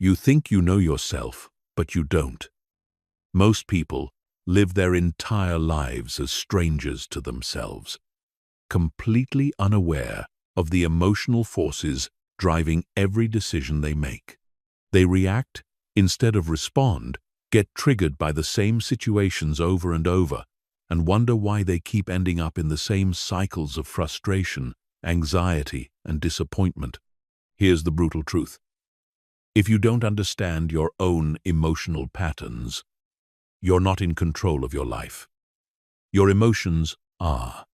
You think you know yourself, but you don't. Most people live their entire lives as strangers to themselves, completely unaware of the emotional forces driving every decision they make. They react instead of respond, get triggered by the same situations over and over, and wonder why they keep ending up in the same cycles of frustration, anxiety, and disappointment. Here's the brutal truth. If you don't understand your own emotional patterns, you're not in control of your life. Your emotions are.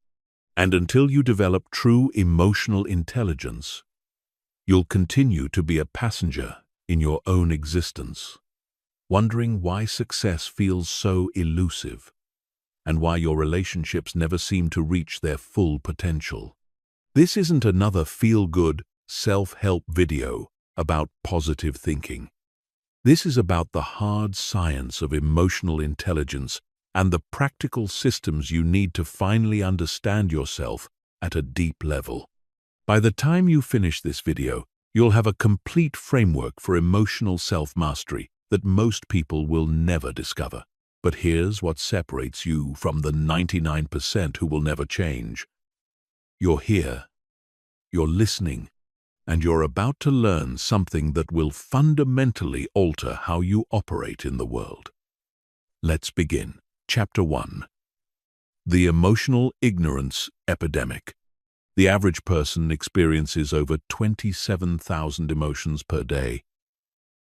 And until you develop true emotional intelligence, you'll continue to be a passenger in your own existence, wondering why success feels so elusive and why your relationships never seem to reach their full potential. This isn't another feel-good, self-help video about positive thinking. This is about the hard science of emotional intelligence and the practical systems you need to finally understand yourself at a deep level. By the time you finish this video, you'll have a complete framework for emotional self-mastery that most people will never discover. But here's what separates you from the 99% who will never change. You're here, you're listening, and you're about to learn something that will fundamentally alter how you operate in the world. Let's begin. Chapter 1. The Emotional Ignorance Epidemic. The average person experiences over 27,000 emotions per day,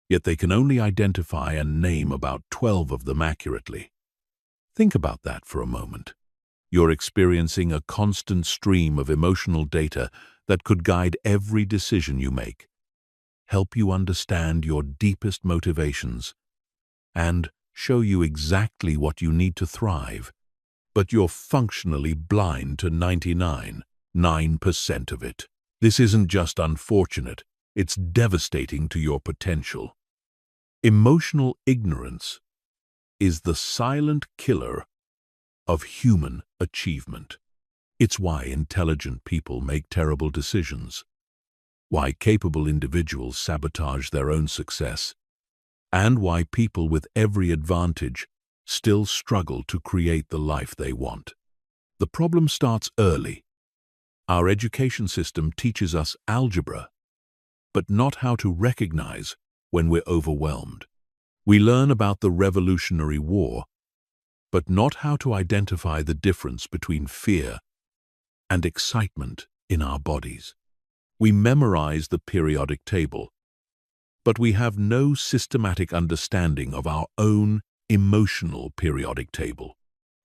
yet they can only identify and name about 12 of them accurately. Think about that for a moment. You're experiencing a constant stream of emotional data that could guide every decision you make, help you understand your deepest motivations, and show you exactly what you need to thrive. But you're functionally blind to 99.9% of it. This isn't just unfortunate, it's devastating to your potential. Emotional ignorance is the silent killer of human achievement. It's why intelligent people make terrible decisions, why capable individuals sabotage their own success, and why people with every advantage still struggle to create the life they want. The problem starts early. Our education system teaches us algebra, but not how to recognize when we're overwhelmed. We learn about the Revolutionary War, but not how to identify the difference between fear and excitement in our bodies. We memorize the periodic table, but we have no systematic understanding of our own emotional periodic table.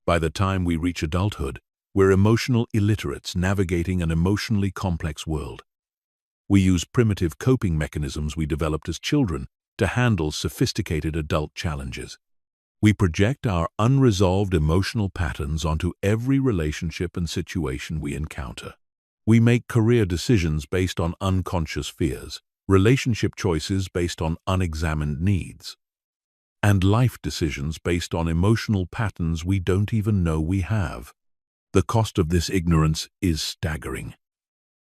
By the time we reach adulthood, we're emotional illiterates navigating an emotionally complex world. We use primitive coping mechanisms we developed as children to handle sophisticated adult challenges. We project our unresolved emotional patterns onto every relationship and situation we encounter. We make career decisions based on unconscious fears, relationship choices based on unexamined needs, and life decisions based on emotional patterns we don't even know we have. The cost of this ignorance is staggering.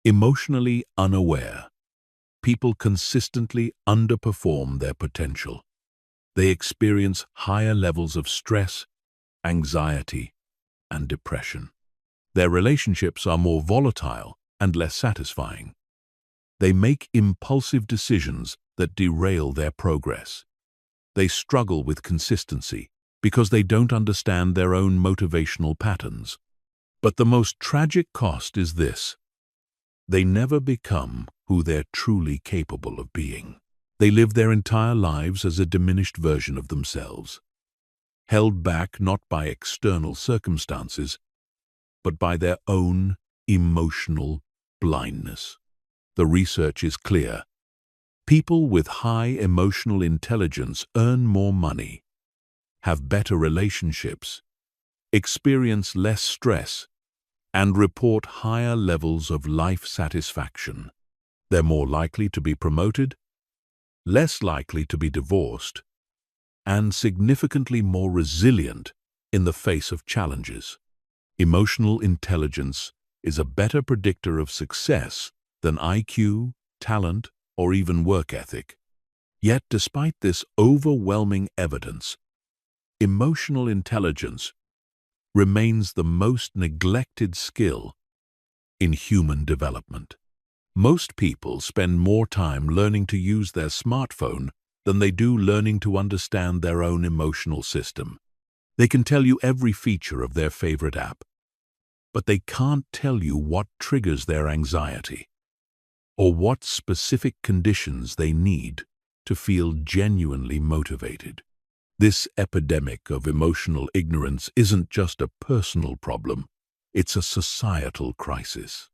Emotionally unaware, people consistently underperform their potential. They experience higher levels of stress, anxiety, and depression. Their relationships are more volatile and less satisfying. They make impulsive decisions that derail their progress. They struggle with consistency because they don't understand their own motivational patterns. But the most tragic cost is this: they never become who they're truly capable of being. They live their entire lives as a diminished version of themselves, held back not by external circumstances, but by their own emotional blindness. The research is clear. People with high emotional intelligence earn more money, have better relationships, experience less stress, and report higher levels of life satisfaction. They're more likely to be promoted, less likely to be divorced, and significantly more resilient in the face of challenges. Emotional intelligence is a better predictor of success than IQ, talent, or even work ethic. Yet, despite this overwhelming evidence, emotional intelligence remains the most neglected skill in human development. Most people spend more time learning to use their smartphone than they do learning to understand their own emotional system. They can tell you every feature of their favorite app, but they can't tell you what triggers their anxiety or what specific conditions they need to feel genuinely motivated. This epidemic of emotional ignorance isn't just a personal problem, it's a societal crisis.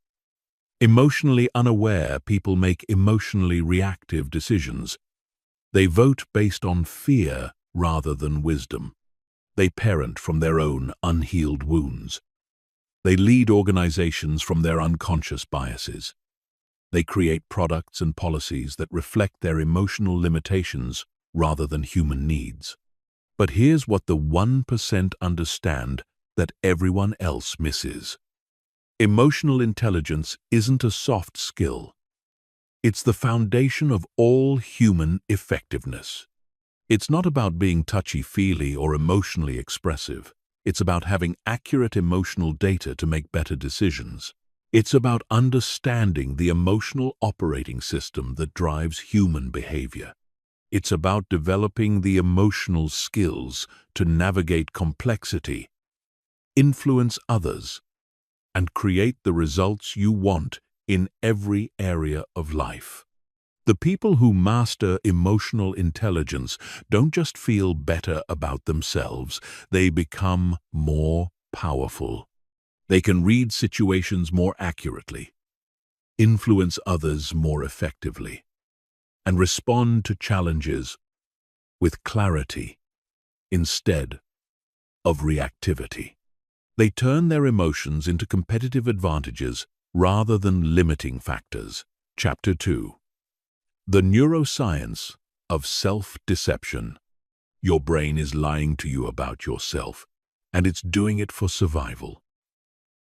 Emotionally unaware people make emotionally reactive decisions. They vote based on fear rather than wisdom. They parent from their own unhealed wounds. They lead organizations from their unconscious biases. They create products and policies that reflect their emotional limitations rather than human needs. But here's what the 1% understand that everyone else misses. Emotional intelligence isn't a soft skill. It's the foundation of all human effectiveness. It's not about being touchy-feely or emotionally expressive. It's about having accurate emotional data to make better decisions. It's about understanding the emotional operating system that drives human behavior. It's about developing the emotional skills to navigate complexity, influence others, and create the results you want in every area of life. The people who master emotional intelligence don't just feel better about themselves, they become more powerful. They can read situations more accurately, influence others more effectively, and respond to challenges with clarity instead of reactivity. They turn their emotions into competitive advantages rather than limiting factors. Chapter 2. The neuroscience of self-deception. Your brain is lying to you about yourself, and it's doing it for survival.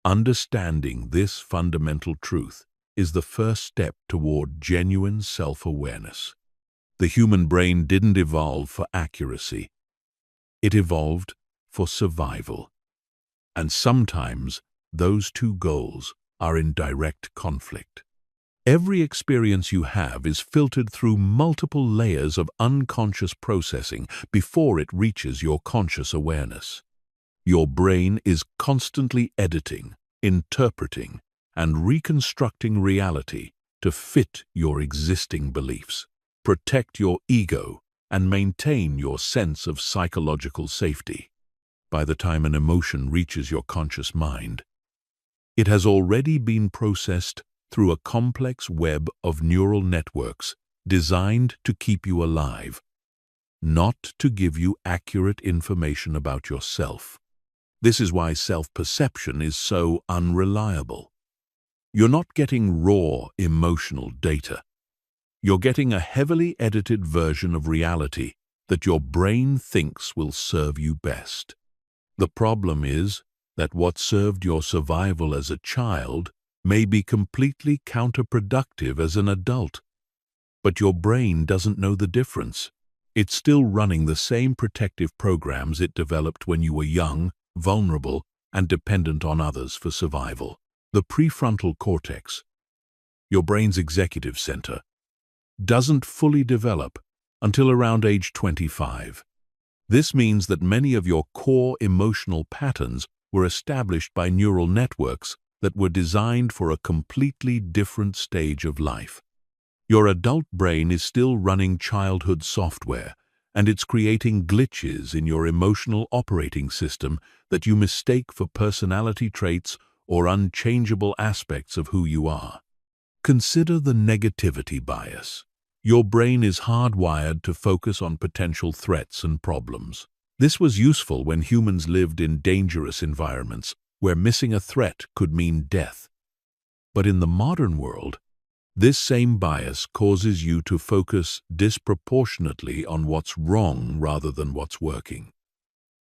Understanding this fundamental truth is the first step toward genuine self-awareness. The human brain didn't evolve for accuracy. It evolved for survival. And sometimes those two goals are in direct conflict. Every experience you have is filtered through multiple layers of unconscious processing before it reaches your conscious awareness. Your brain is constantly editing, interpreting, and reconstructing reality to fit your existing beliefs, protect your ego, and maintain your sense of psychological safety. By the time an emotion reaches your conscious mind, it has already been processed through a complex web of neural networks designed to keep you alive, not to give you accurate information about yourself. This is why self-perception is so unreliable. You're not getting raw emotional data. You're getting a heavily edited version of reality that your brain thinks will serve you best. The problem is that what served your survival as a child may be completely counterproductive as an adult. But your brain doesn't know the difference. It's still running the same protective programs it developed when you were young, vulnerable, and dependent on others for survival. The prefrontal cortex, your brain's executive center, doesn't fully develop until around age 25. This means that many of your core emotional patterns were established by neural networks that were designed for a completely different stage of life. Your adult brain is still running childhood software, and it's creating glitches in your emotional operating system that you mistake for personality traits or unchangeable aspects of who you are. Consider the negativity bias. Your brain is hardwired to focus on potential threats and problems. This was useful when humans lived in dangerous environments where missing a threat could mean death. But in the modern world, this same bias causes you to focus disproportionately on what's wrong rather than what's working.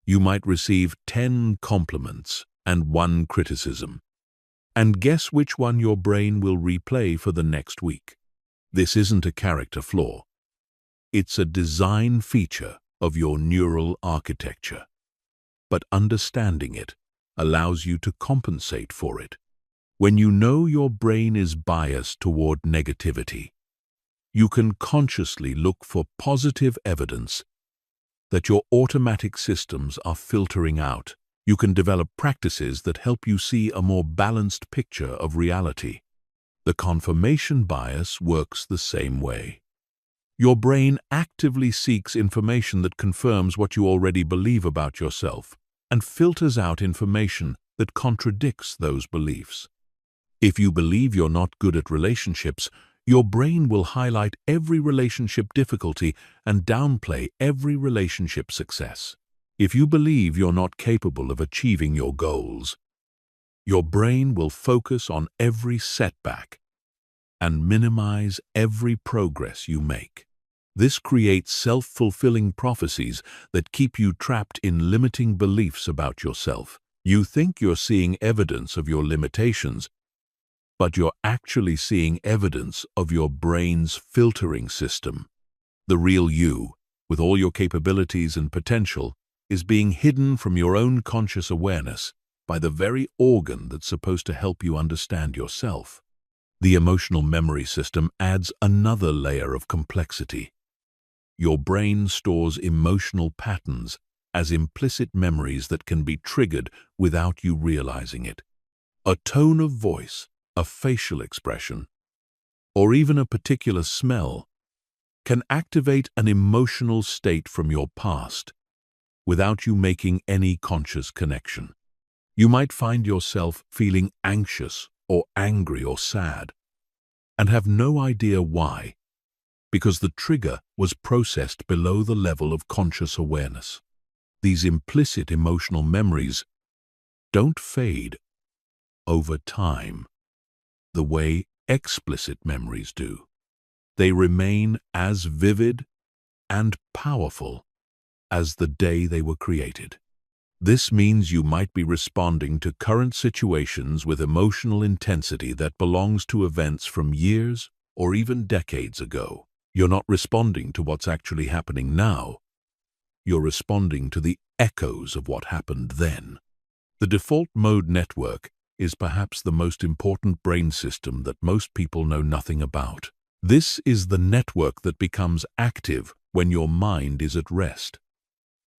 You might receive 10 compliments and 1 criticism, and guess which one your brain will replay for the next week. This isn't a character flaw. It's a design feature of your neural architecture. But understanding it allows you to compensate for it. When you know your brain is biased toward negativity, you can consciously look for positive evidence that your automatic systems are filtering out. You can develop practices that help you see a more balanced picture of reality. The confirmation bias works the same way. Your brain actively seeks information that confirms what you already believe about yourself and filters out information that contradicts those beliefs. If you believe you're not good at relationships, your brain will highlight every relationship difficulty and downplay every relationship success. If you believe you're not capable of achieving your goals, your brain will focus on every setback and minimize every progress you make. This creates self-fulfilling prophecies that keep you trapped in limiting beliefs about yourself. You think you're seeing evidence of your limitations, but you're actually seeing evidence of your brain's filtering system. The real you, with all your capabilities and potential, is being hidden from your own conscious awareness by the very organ that's supposed to help you understand yourself. The emotional memory system adds another layer of complexity. Your brain stores emotional patterns as implicit memories that can be triggered without you realizing it. A tone of voice, a facial expression, or even a particular smell can activate an emotional state from your past without you making any conscious connection. You might find yourself feeling anxious or angry or sad and have no idea why, because the trigger was processed below the level of conscious awareness. These implicit emotional memories don't fade over time the way explicit memories do. They remain as vivid and powerful as the day they were created. This means you might be responding to current situations with emotional intensity that belongs to events from years or even decades ago. You're not responding to what's actually happening now. You're responding to the echoes of what happened then. The default mode network is perhaps the most important brain system that most people know nothing about. This is the network that becomes active when your mind is at rest,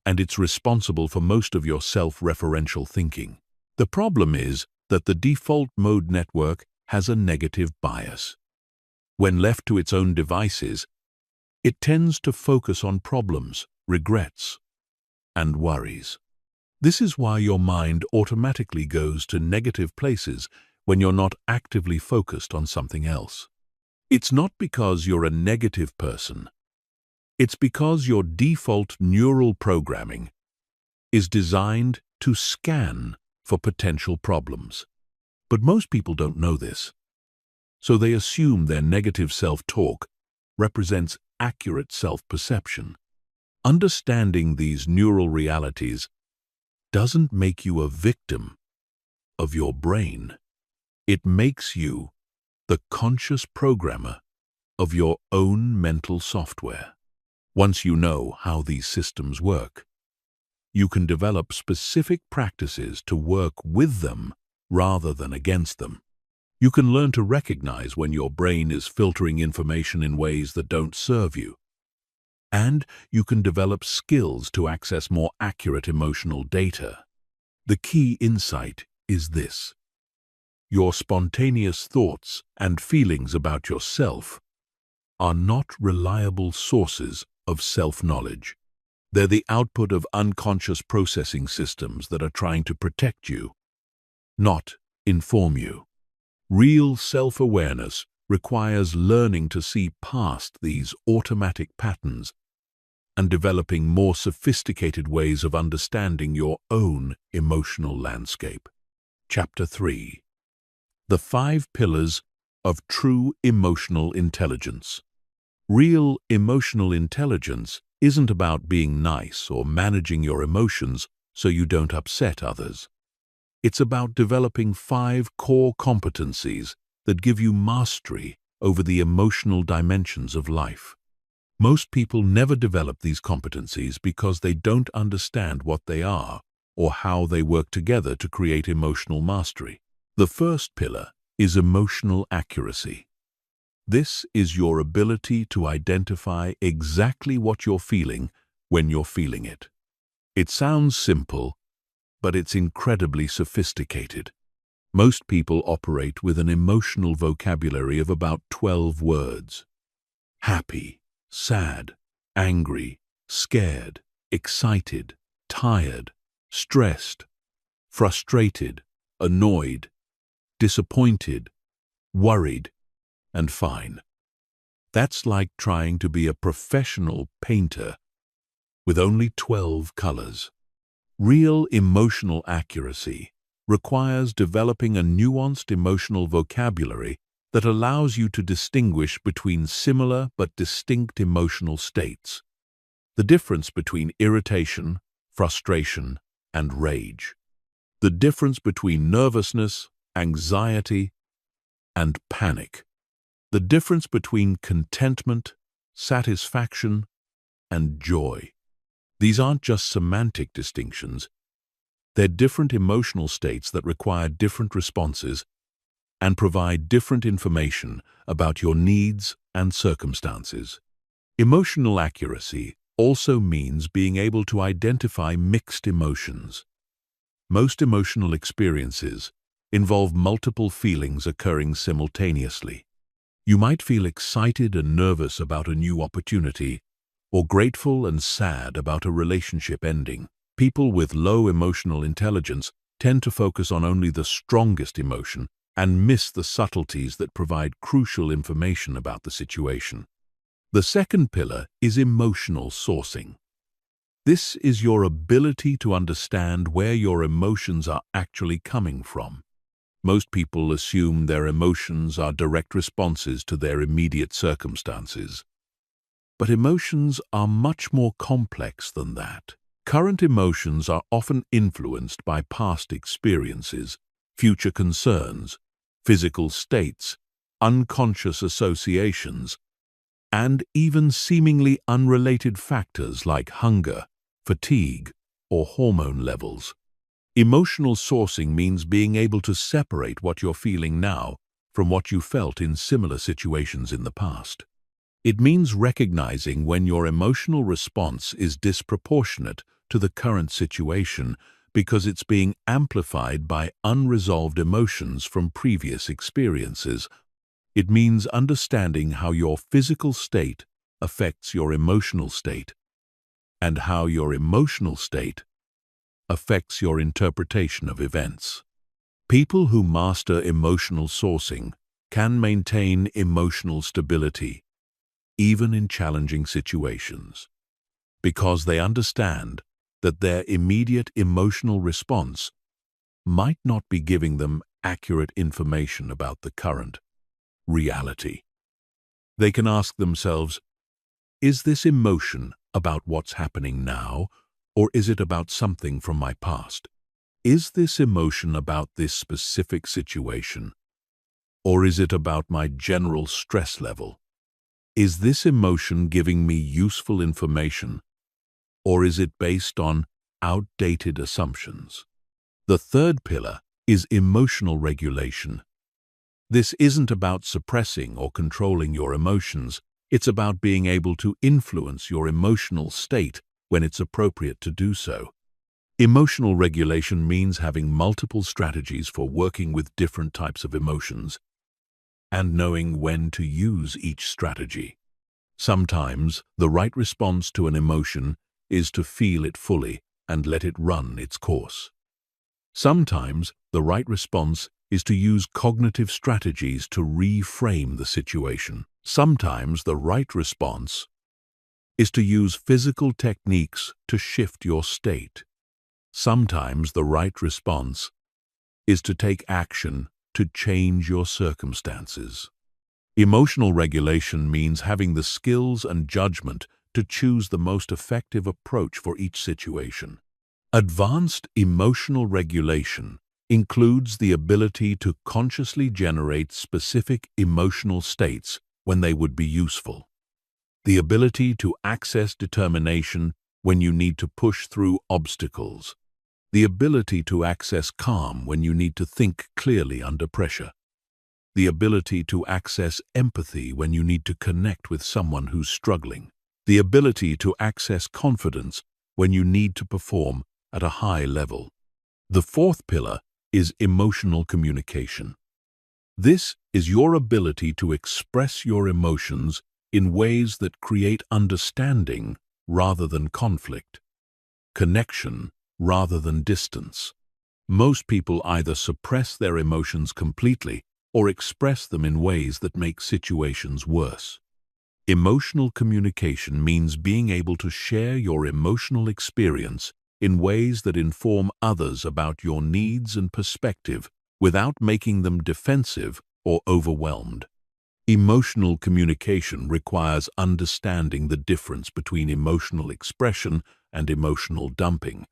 and it's responsible for most of your self-referential thinking. The problem is that the default mode network has a negative bias. When left to its own devices, it tends to focus on problems, regrets, and worries. This is why your mind automatically goes to negative places when you're not actively focused on something else. It's not because you're a negative person. It's because your default neural programming is designed to scan for potential problems. But most people don't know this, so they assume their negative self-talk represents accurate self-perception. Understanding these neural realities doesn't make you a victim of your brain. It makes you the conscious programmer of your own mental software. Once you know how these systems work, you can develop specific practices to work with them rather than against them. You can learn to recognize when your brain is filtering information in ways that don't serve you. And you can develop skills to access more accurate emotional data. The key insight is this: your spontaneous thoughts and feelings about yourself are not reliable sources of self-knowledge. They're the output of unconscious processing systems that are trying to protect you, not inform you. Real self-awareness requires learning to see past these automatic patterns and developing more sophisticated ways of understanding your own emotional landscape. Chapter 3. The 5 Pillars of True Emotional Intelligence. Real emotional intelligence isn't about being nice or managing your emotions so you don't upset others. It's about developing 5 core competencies that give you mastery over the emotional dimensions of life. Most people never develop these competencies because they don't understand what they are or how they work together to create emotional mastery. The first pillar is emotional accuracy. This is your ability to identify exactly what you're feeling when you're feeling it. It sounds simple, but it's incredibly sophisticated. Most people operate with an emotional vocabulary of about 12 words. Happy, sad, angry, scared, excited, tired, stressed, frustrated, annoyed, disappointed, worried, and fine. That's like trying to be a professional painter with only 12 colors. Real emotional accuracy requires developing a nuanced emotional vocabulary that allows you to distinguish between similar but distinct emotional states. The difference between irritation, frustration, and rage. The difference between nervousness, anxiety, and panic. The difference between contentment, satisfaction, and joy. These aren't just semantic distinctions. They're different emotional states that require different responses and provide different information about your needs and circumstances. Emotional accuracy also means being able to identify mixed emotions. Most emotional experiences involve multiple feelings occurring simultaneously. You might feel excited and nervous about a new opportunity, or grateful and sad about a relationship ending. People with low emotional intelligence tend to focus on only the strongest emotion and miss the subtleties that provide crucial information about the situation. The second pillar is emotional sourcing. This is your ability to understand where your emotions are actually coming from. Most people assume their emotions are direct responses to their immediate circumstances. But emotions are much more complex than that. Current emotions are often influenced by past experiences, future concerns, physical states, unconscious associations, and even seemingly unrelated factors like hunger, fatigue, or hormone levels. Emotional sourcing means being able to separate what you're feeling now from what you felt in similar situations in the past. It means recognizing when your emotional response is disproportionate to the current situation because it's being amplified by unresolved emotions from previous experiences. It means understanding how your physical state affects your emotional state and how your emotional state affects your interpretation of events. People who master emotional sourcing can maintain emotional stability even in challenging situations, because they understand that their immediate emotional response might not be giving them accurate information about the current reality. They can ask themselves, is this emotion about what's happening now, or is it about something from my past? Is this emotion about this specific situation, or is it about my general stress level? Is this emotion giving me useful information, or is it based on outdated assumptions? The third pillar is emotional regulation. This isn't about suppressing or controlling your emotions. It's about being able to influence your emotional state when it's appropriate to do so. Emotional regulation means having multiple strategies for working with different types of emotions and knowing when to use each strategy. Sometimes the right response to an emotion is to feel it fully and let it run its course. Sometimes the right response is to use cognitive strategies to reframe the situation. Sometimes the right response is to use physical techniques to shift your state. Sometimes the right response is to take action to change your circumstances. Emotional regulation means having the skills and judgment to choose the most effective approach for each situation. Advanced emotional regulation includes the ability to consciously generate specific emotional states when they would be useful. the ability to access determination when you need to push through obstacles, the ability to access calm when you need to think clearly under pressure, the ability to access empathy when you need to connect with someone who's struggling, the ability to access confidence when you need to perform at a high level. The fourth pillar is emotional communication. This is your ability to express your emotions in ways that create understanding rather than conflict, connection rather than distance. Most people either suppress their emotions completely or express them in ways that make situations worse. Emotional communication means being able to share your emotional experience in ways that inform others about your needs and perspective without making them defensive or overwhelmed. Emotional communication requires understanding the difference between emotional expression and emotional dumping.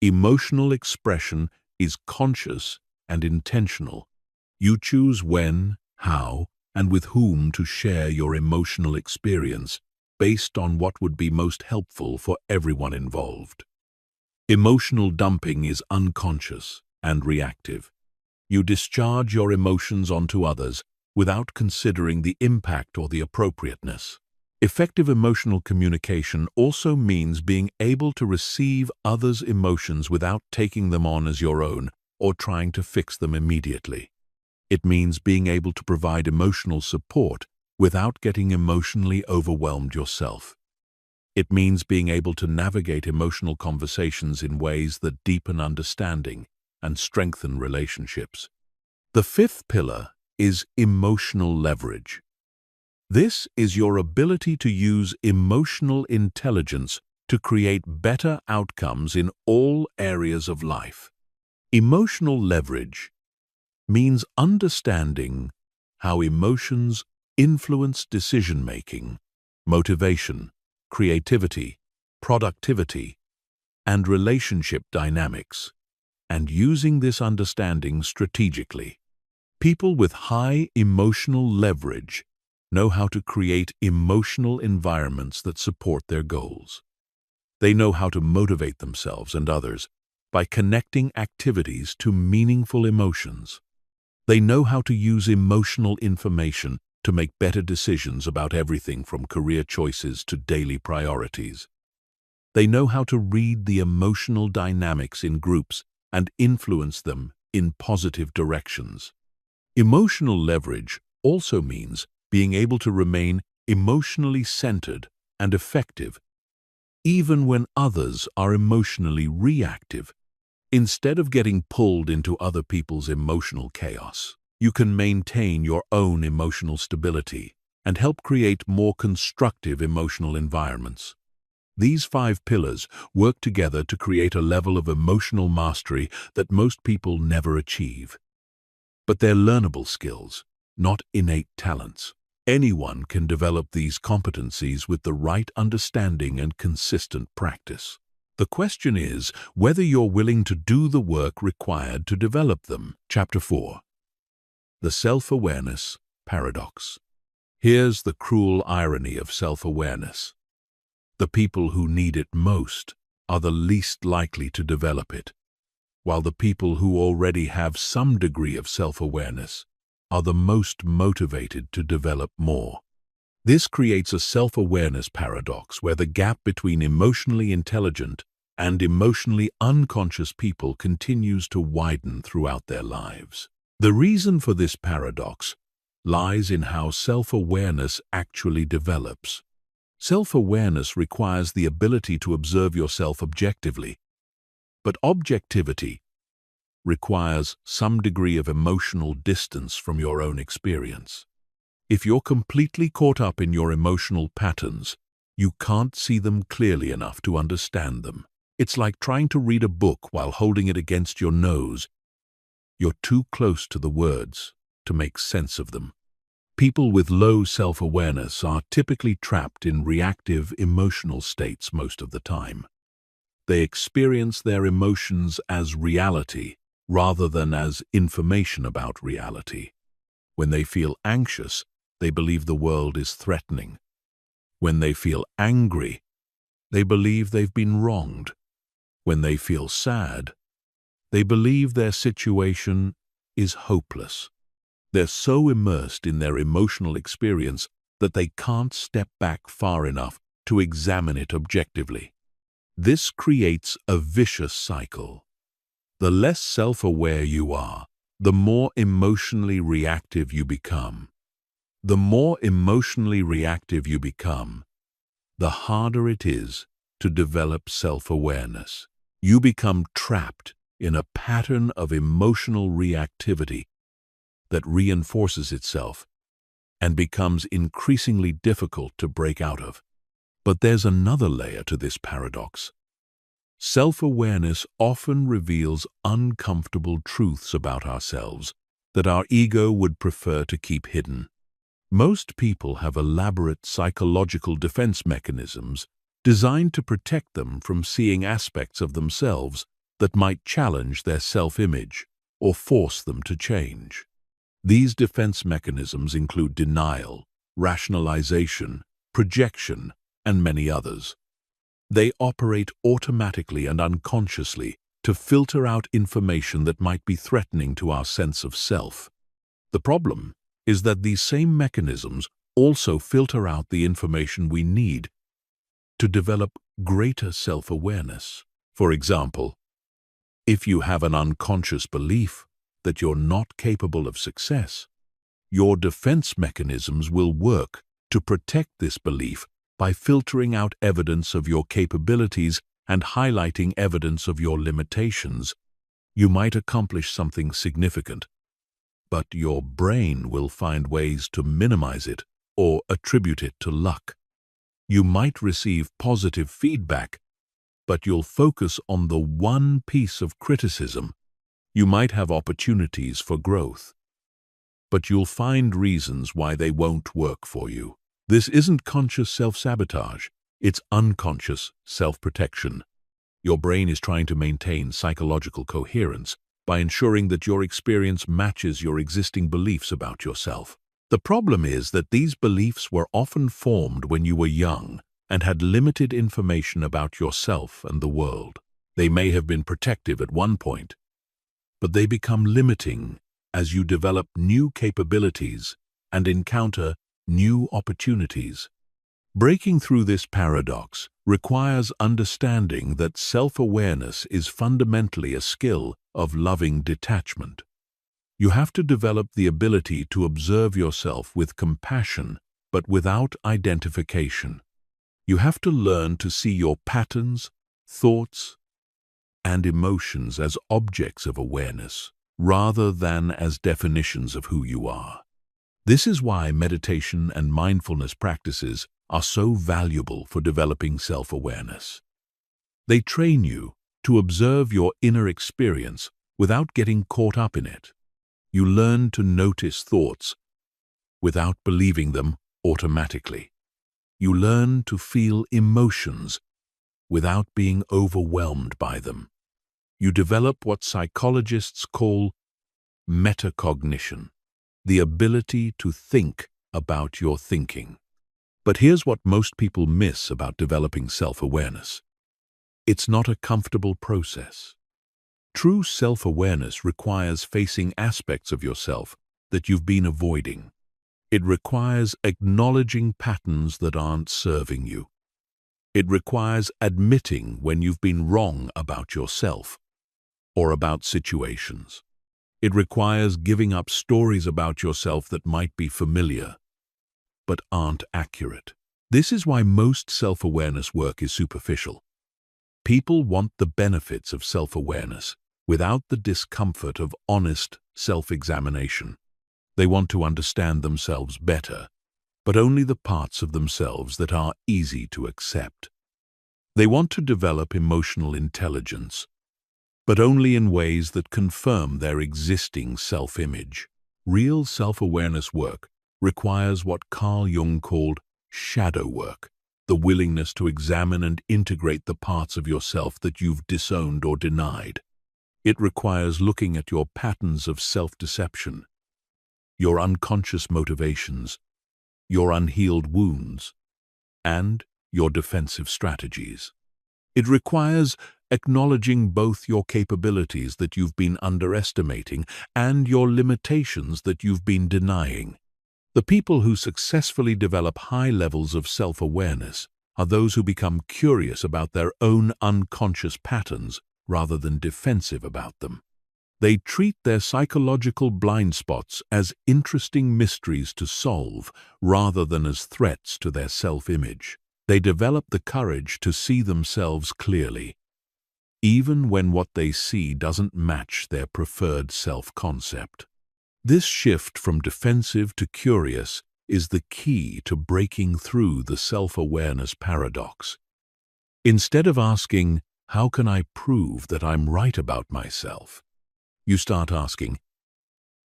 Emotional expression is conscious and intentional. You choose when, how, and with whom to share your emotional experience based on what would be most helpful for everyone involved. Emotional dumping is unconscious and reactive. You discharge your emotions onto others without considering the impact or the appropriateness. Effective emotional communication also means being able to receive others' emotions without taking them on as your own or trying to fix them immediately. It means being able to provide emotional support without getting emotionally overwhelmed yourself. It means being able to navigate emotional conversations in ways that deepen understanding and strengthen relationships. The fifth pillar is emotional leverage. This is your ability to use emotional intelligence to create better outcomes in all areas of life. Emotional leverage means understanding how emotions influence decision-making, motivation, creativity, productivity, and relationship dynamics, and using this understanding strategically. People with high emotional leverage know how to create emotional environments that support their goals. They know how to motivate themselves and others by connecting activities to meaningful emotions. They know how to use emotional information to make better decisions about everything from career choices to daily priorities. They know how to read the emotional dynamics in groups and influence them in positive directions. Emotional leverage also means being able to remain emotionally centered and effective, even when others are emotionally reactive. Instead of getting pulled into other people's emotional chaos, you can maintain your own emotional stability and help create more constructive emotional environments. These 5 pillars work together to create a level of emotional mastery that most people never achieve. But they're learnable skills, not innate talents. Anyone can develop these competencies with the right understanding and consistent practice. The question is whether you're willing to do the work required to develop them. Chapter 4. The Self-Awareness Paradox. Here's the cruel irony of self-awareness. The people who need it most are the least likely to develop it, while the people who already have some degree of self-awareness are the most motivated to develop more. This creates a self-awareness paradox where the gap between emotionally intelligent and emotionally unconscious people continues to widen throughout their lives. The reason for this paradox lies in how self-awareness actually develops. Self-awareness requires the ability to observe yourself objectively, but objectivity requires some degree of emotional distance from your own experience. If you're completely caught up in your emotional patterns, you can't see them clearly enough to understand them. It's like trying to read a book while holding it against your nose. You're too close to the words to make sense of them. People with low self-awareness are typically trapped in reactive emotional states most of the time. They experience their emotions as reality rather than as information about reality. When they feel anxious, they believe the world is threatening. When they feel angry, they believe they've been wronged. When they feel sad, they believe their situation is hopeless. They're so immersed in their emotional experience that they can't step back far enough to examine it objectively. This creates a vicious cycle. The less self-aware you are, the more emotionally reactive you become. The more emotionally reactive you become, the harder it is to develop self-awareness. You become trapped in a pattern of emotional reactivity that reinforces itself and becomes increasingly difficult to break out of. But there's another layer to this paradox. Self-awareness often reveals uncomfortable truths about ourselves that our ego would prefer to keep hidden. Most people have elaborate psychological defense mechanisms designed to protect them from seeing aspects of themselves that might challenge their self-image or force them to change. These defense mechanisms include denial, rationalization, projection, and many others. They operate automatically and unconsciously to filter out information that might be threatening to our sense of self. The problem is that these same mechanisms also filter out the information we need to develop greater self-awareness. For example, if you have an unconscious belief that you're not capable of success, your defense mechanisms will work to protect this belief by filtering out evidence of your capabilities and highlighting evidence of your limitations. You might accomplish something significant, but your brain will find ways to minimize it or attribute it to luck. You might receive positive feedback, but you'll focus on the one piece of criticism. You might have opportunities for growth, but you'll find reasons why they won't work for you. This isn't conscious self-sabotage, it's unconscious self-protection. Your brain is trying to maintain psychological coherence by ensuring that your experience matches your existing beliefs about yourself. The problem is that these beliefs were often formed when you were young and had limited information about yourself and the world. They may have been protective at one point, but they become limiting as you develop new capabilities and encounter new opportunities. Breaking through this paradox requires understanding that self-awareness is fundamentally a skill of loving detachment. You have to develop the ability to observe yourself with compassion, but without identification. You have to learn to see your patterns, thoughts, and emotions as objects of awareness, rather than as definitions of who you are. This is why meditation and mindfulness practices are so valuable for developing self-awareness. They train you to observe your inner experience without getting caught up in it. You learn to notice thoughts without believing them automatically. You learn to feel emotions without being overwhelmed by them. You develop what psychologists call metacognition, the ability to think about your thinking. But here's what most people miss about developing self-awareness. It's not a comfortable process. True self-awareness requires facing aspects of yourself that you've been avoiding. It requires acknowledging patterns that aren't serving you. It requires admitting when you've been wrong about yourself or about situations. It requires giving up stories about yourself that might be familiar but aren't accurate. This is why most self-awareness work is superficial. People want the benefits of self-awareness without the discomfort of honest self-examination. They want to understand themselves better, but only the parts of themselves that are easy to accept. They want to develop emotional intelligence, but only in ways that confirm their existing self-image. Real self-awareness work requires what Carl Jung called shadow work, the willingness to examine and integrate the parts of yourself that you've disowned or denied. It requires looking at your patterns of self-deception, your unconscious motivations, your unhealed wounds, and your defensive strategies. It requires acknowledging both your capabilities that you've been underestimating and your limitations that you've been denying. The people who successfully develop high levels of self-awareness are those who become curious about their own unconscious patterns rather than defensive about them. They treat their psychological blind spots as interesting mysteries to solve rather than as threats to their self-image. They develop the courage to see themselves clearly, even when what they see doesn't match their preferred self-concept. This shift from defensive to curious is the key to breaking through the self-awareness paradox. Instead of asking, "How can I prove that I'm right about myself?" you start asking,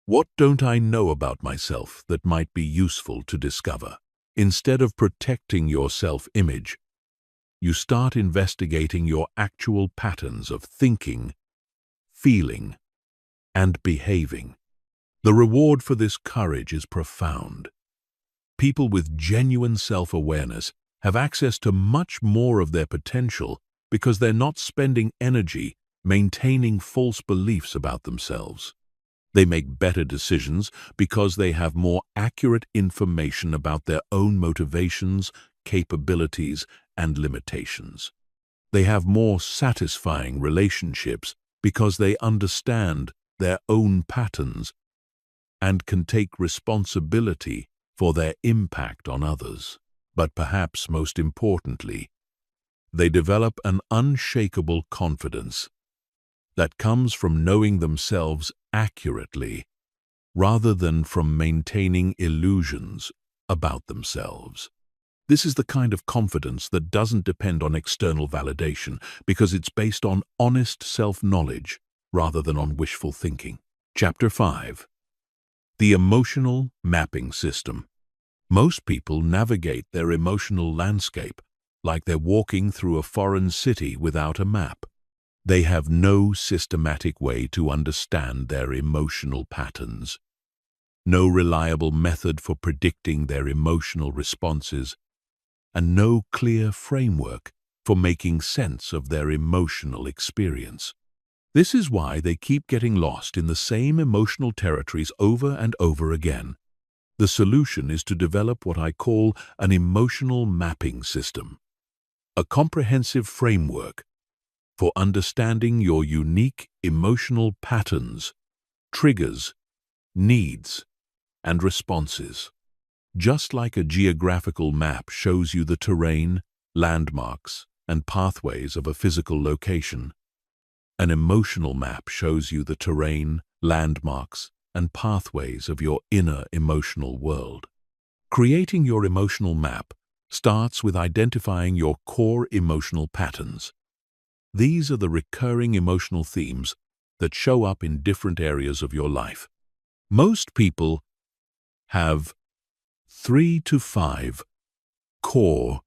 "What don't I know about myself that might be useful to discover?" Instead of protecting your self-image, you start investigating your actual patterns of thinking, feeling, and behaving. The reward for this courage is profound. People with genuine self-awareness have access to much more of their potential because they're not spending energy maintaining false beliefs about themselves. They make better decisions because they have more accurate information about their own motivations, capabilities, and limitations. They have more satisfying relationships because they understand their own patterns and can take responsibility for their impact on others. But perhaps most importantly, they develop an unshakable confidence that comes from knowing themselves accurately rather than from maintaining illusions about themselves. This is the kind of confidence that doesn't depend on external validation because it's based on honest self-knowledge rather than on wishful thinking. Chapter 5. The Emotional Mapping System. Most people navigate their emotional landscape like they're walking through a foreign city without a map. They have no systematic way to understand their emotional patterns, no reliable method for predicting their emotional responses, and no clear framework for making sense of their emotional experience. This is why they keep getting lost in the same emotional territories over and over again. The solution is to develop what I call an emotional mapping system, a comprehensive framework for understanding your unique emotional patterns, triggers, needs, and responses. Just like a geographical map shows you the terrain, landmarks, and pathways of a physical location, an emotional map shows you the terrain, landmarks, and pathways of your inner emotional world. Creating your emotional map starts with identifying your core emotional patterns. These are the recurring emotional themes that show up in different areas of your life. Most people have 3 to 5 core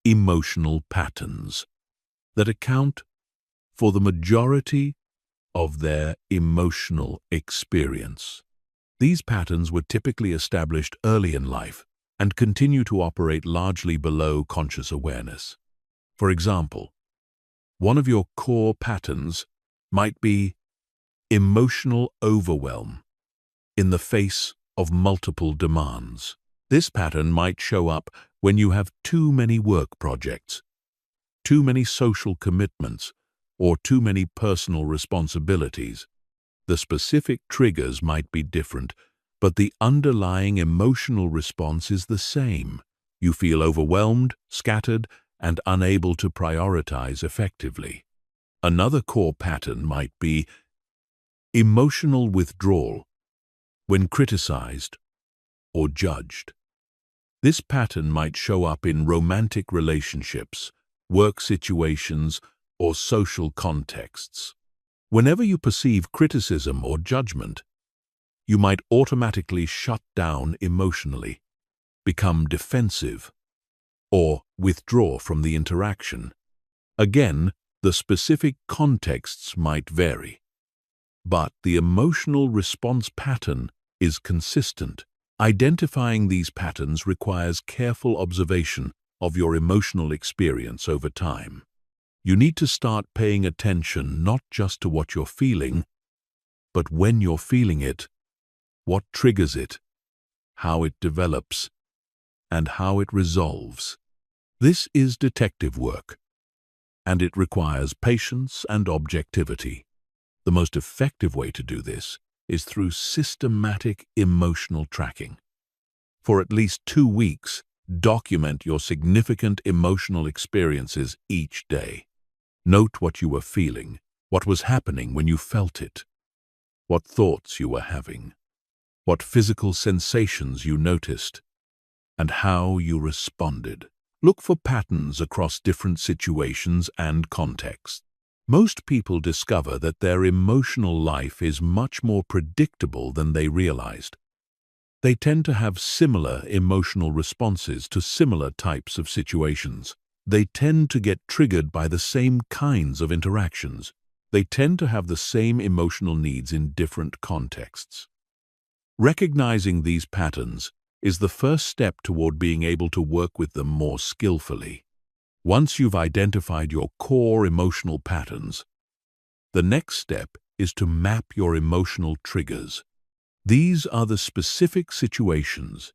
emotional patterns that account for the majority of their emotional experience. These patterns were typically established early in life and continue to operate largely below conscious awareness. For example, one of your core patterns might be emotional overwhelm in the face of multiple demands. This pattern might show up when you have too many work projects, too many social commitments, or too many personal responsibilities. The specific triggers might be different, but the underlying emotional response is the same. You feel overwhelmed, scattered, and unable to prioritize effectively. Another core pattern might be emotional withdrawal when criticized or judged. This pattern might show up in romantic relationships, work situations, or social contexts. Whenever you perceive criticism or judgment, you might automatically shut down emotionally, become defensive, or withdraw from the interaction. Again, the specific contexts might vary, but the emotional response pattern is consistent. Identifying these patterns requires careful observation of your emotional experience over time. You need to start paying attention not just to what you're feeling, but when you're feeling it, what triggers it, how it develops, and how it resolves. This is detective work, and it requires patience and objectivity. The most effective way to do this is through systematic emotional tracking. For at least 2 weeks, document your significant emotional experiences each day. Note what you were feeling, what was happening when you felt it, what thoughts you were having, what physical sensations you noticed, and how you responded. Look for patterns across different situations and contexts. Most people discover that their emotional life is much more predictable than they realized. They tend to have similar emotional responses to similar types of situations. They tend to get triggered by the same kinds of interactions. They tend to have the same emotional needs in different contexts. Recognizing these patterns is the first step toward being able to work with them more skillfully. Once you've identified your core emotional patterns, the next step is to map your emotional triggers. These are the specific situations,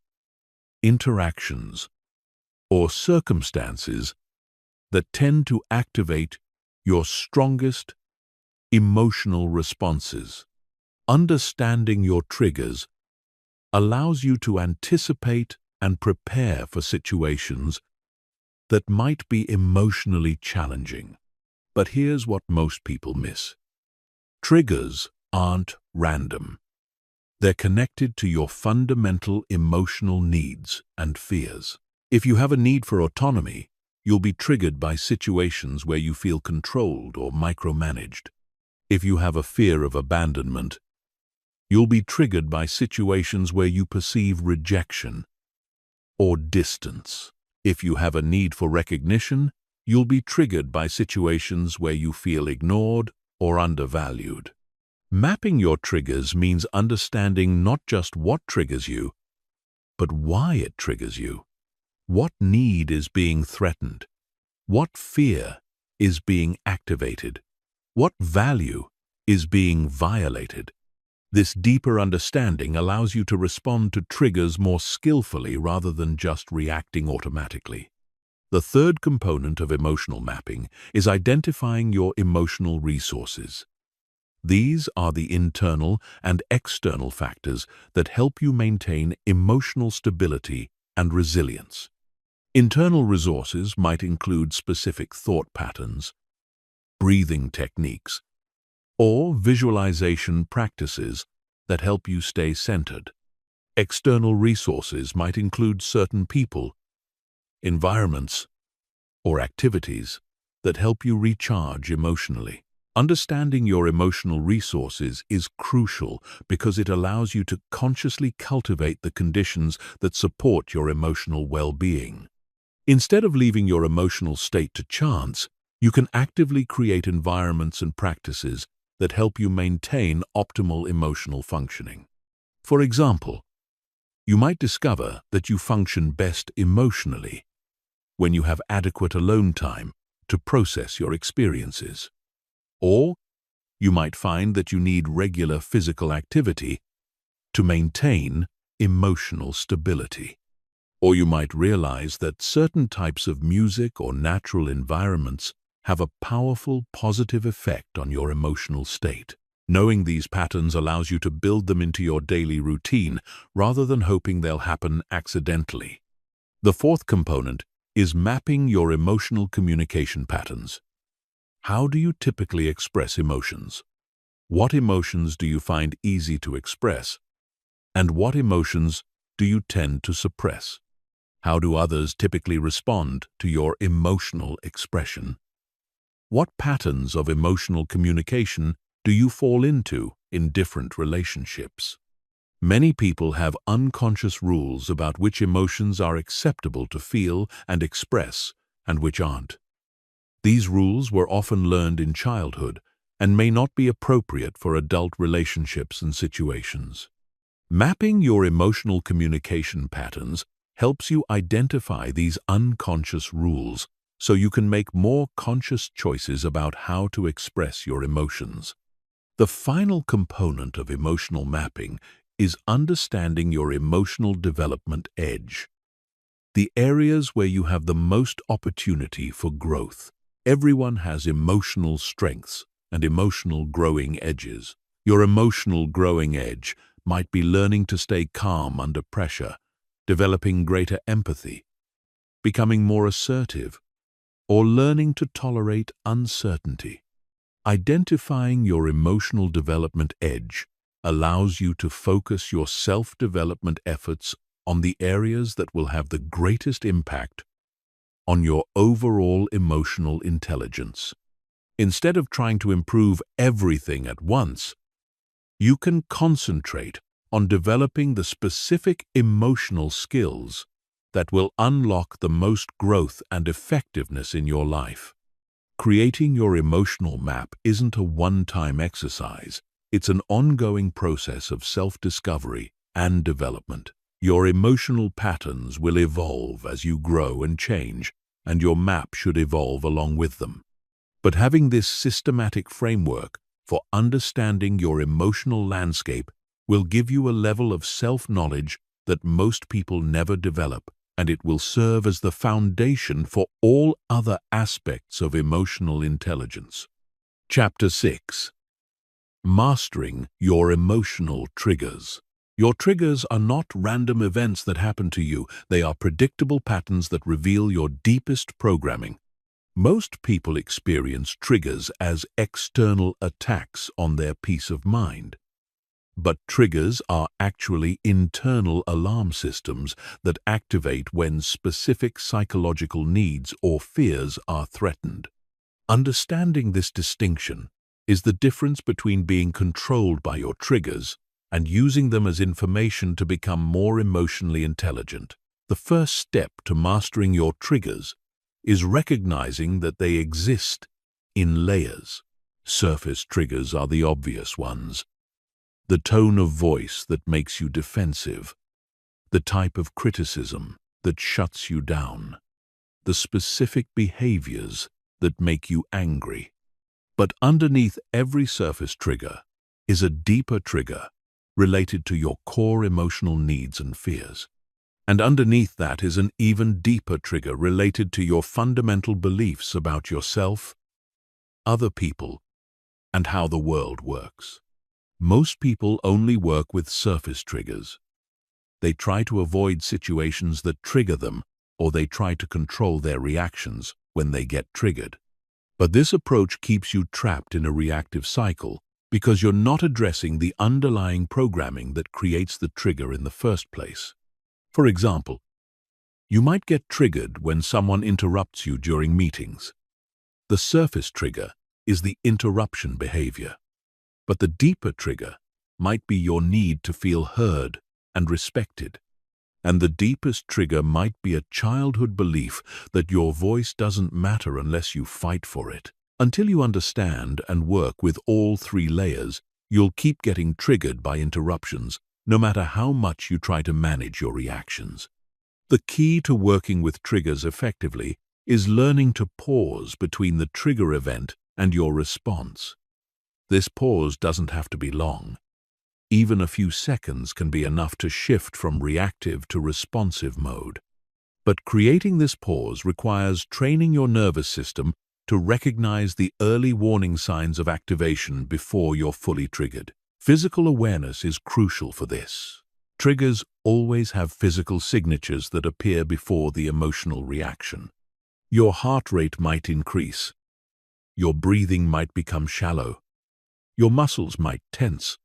interactions, or circumstances that tend to activate your strongest emotional responses. Understanding your triggers allows you to anticipate and prepare for situations that might be emotionally challenging. But here's what most people miss. Triggers aren't random. They're connected to your fundamental emotional needs and fears. If you have a need for autonomy, you'll be triggered by situations where you feel controlled or micromanaged. If you have a fear of abandonment, you'll be triggered by situations where you perceive rejection or distance. If you have a need for recognition, you'll be triggered by situations where you feel ignored or undervalued. Mapping your triggers means understanding not just what triggers you, but why it triggers you. What need is being threatened? What fear is being activated? What value is being violated? This deeper understanding allows you to respond to triggers more skillfully rather than just reacting automatically. The third component of emotional mapping is identifying your emotional resources. These are the internal and external factors that help you maintain emotional stability and resilience. Internal resources might include specific thought patterns, breathing techniques, or visualization practices that help you stay centered. External resources might include certain people, environments, or activities that help you recharge emotionally. Understanding your emotional resources is crucial because it allows you to consciously cultivate the conditions that support your emotional well-being. Instead of leaving your emotional state to chance, you can actively create environments and practices that help you maintain optimal emotional functioning. For example, you might discover that you function best emotionally when you have adequate alone time to process your experiences. Or you might find that you need regular physical activity to maintain emotional stability. Or you might realize that certain types of music or natural environments have a powerful positive effect on your emotional state. Knowing these patterns allows you to build them into your daily routine rather than hoping they'll happen accidentally. The fourth component is mapping your emotional communication patterns. How do you typically express emotions? What emotions do you find easy to express? And what emotions do you tend to suppress? How do others typically respond to your emotional expression? What patterns of emotional communication do you fall into in different relationships? Many people have unconscious rules about which emotions are acceptable to feel and express and which aren't. These rules were often learned in childhood and may not be appropriate for adult relationships and situations. Mapping your emotional communication patterns helps you identify these unconscious rules so you can make more conscious choices about how to express your emotions. The final component of emotional mapping is understanding your emotional development edge, the areas where you have the most opportunity for growth. Everyone has emotional strengths and emotional growing edges. Your emotional growing edge might be learning to stay calm under pressure, developing greater empathy, becoming more assertive, or learning to tolerate uncertainty. Identifying your emotional development edge allows you to focus your self-development efforts on the areas that will have the greatest impact on your overall emotional intelligence. Instead of trying to improve everything at once, you can concentrate on developing the specific emotional skills that will unlock the most growth and effectiveness in your life. Creating your emotional map isn't a one-time exercise. It's an ongoing process of self-discovery and development. Your emotional patterns will evolve as you grow and change, and your map should evolve along with them. But having this systematic framework for understanding your emotional landscape will give you a level of self-knowledge that most people never develop, and it will serve as the foundation for all other aspects of emotional intelligence. Chapter 6. Mastering your emotional triggers. Your triggers are not random events that happen to you. They are predictable patterns that reveal your deepest programming. Most people experience triggers as external attacks on their peace of mind. But triggers are actually internal alarm systems that activate when specific psychological needs or fears are threatened. Understanding this distinction is the difference between being controlled by your triggers and using them as information to become more emotionally intelligent. The first step to mastering your triggers is recognizing that they exist in layers. Surface triggers are the obvious ones. The tone of voice that makes you defensive, the type of criticism that shuts you down, the specific behaviors that make you angry. But underneath every surface trigger is a deeper trigger related to your core emotional needs and fears. And underneath that is an even deeper trigger related to your fundamental beliefs about yourself, other people, and how the world works. Most people only work with surface triggers. They try to avoid situations that trigger them, or they try to control their reactions when they get triggered. But this approach keeps you trapped in a reactive cycle because you're not addressing the underlying programming that creates the trigger in the first place. For example, you might get triggered when someone interrupts you during meetings. The surface trigger is the interruption behavior. But the deeper trigger might be your need to feel heard and respected. And the deepest trigger might be a childhood belief that your voice doesn't matter unless you fight for it. Until you understand and work with all three layers, you'll keep getting triggered by interruptions, no matter how much you try to manage your reactions. The key to working with triggers effectively is learning to pause between the trigger event and your response. This pause doesn't have to be long. Even a few seconds can be enough to shift from reactive to responsive mode. But creating this pause requires training your nervous system to recognize the early warning signs of activation before you're fully triggered. Physical awareness is crucial for this. Triggers always have physical signatures that appear before the emotional reaction. Your heart rate might increase. Your breathing might become shallow. Your muscles might tense,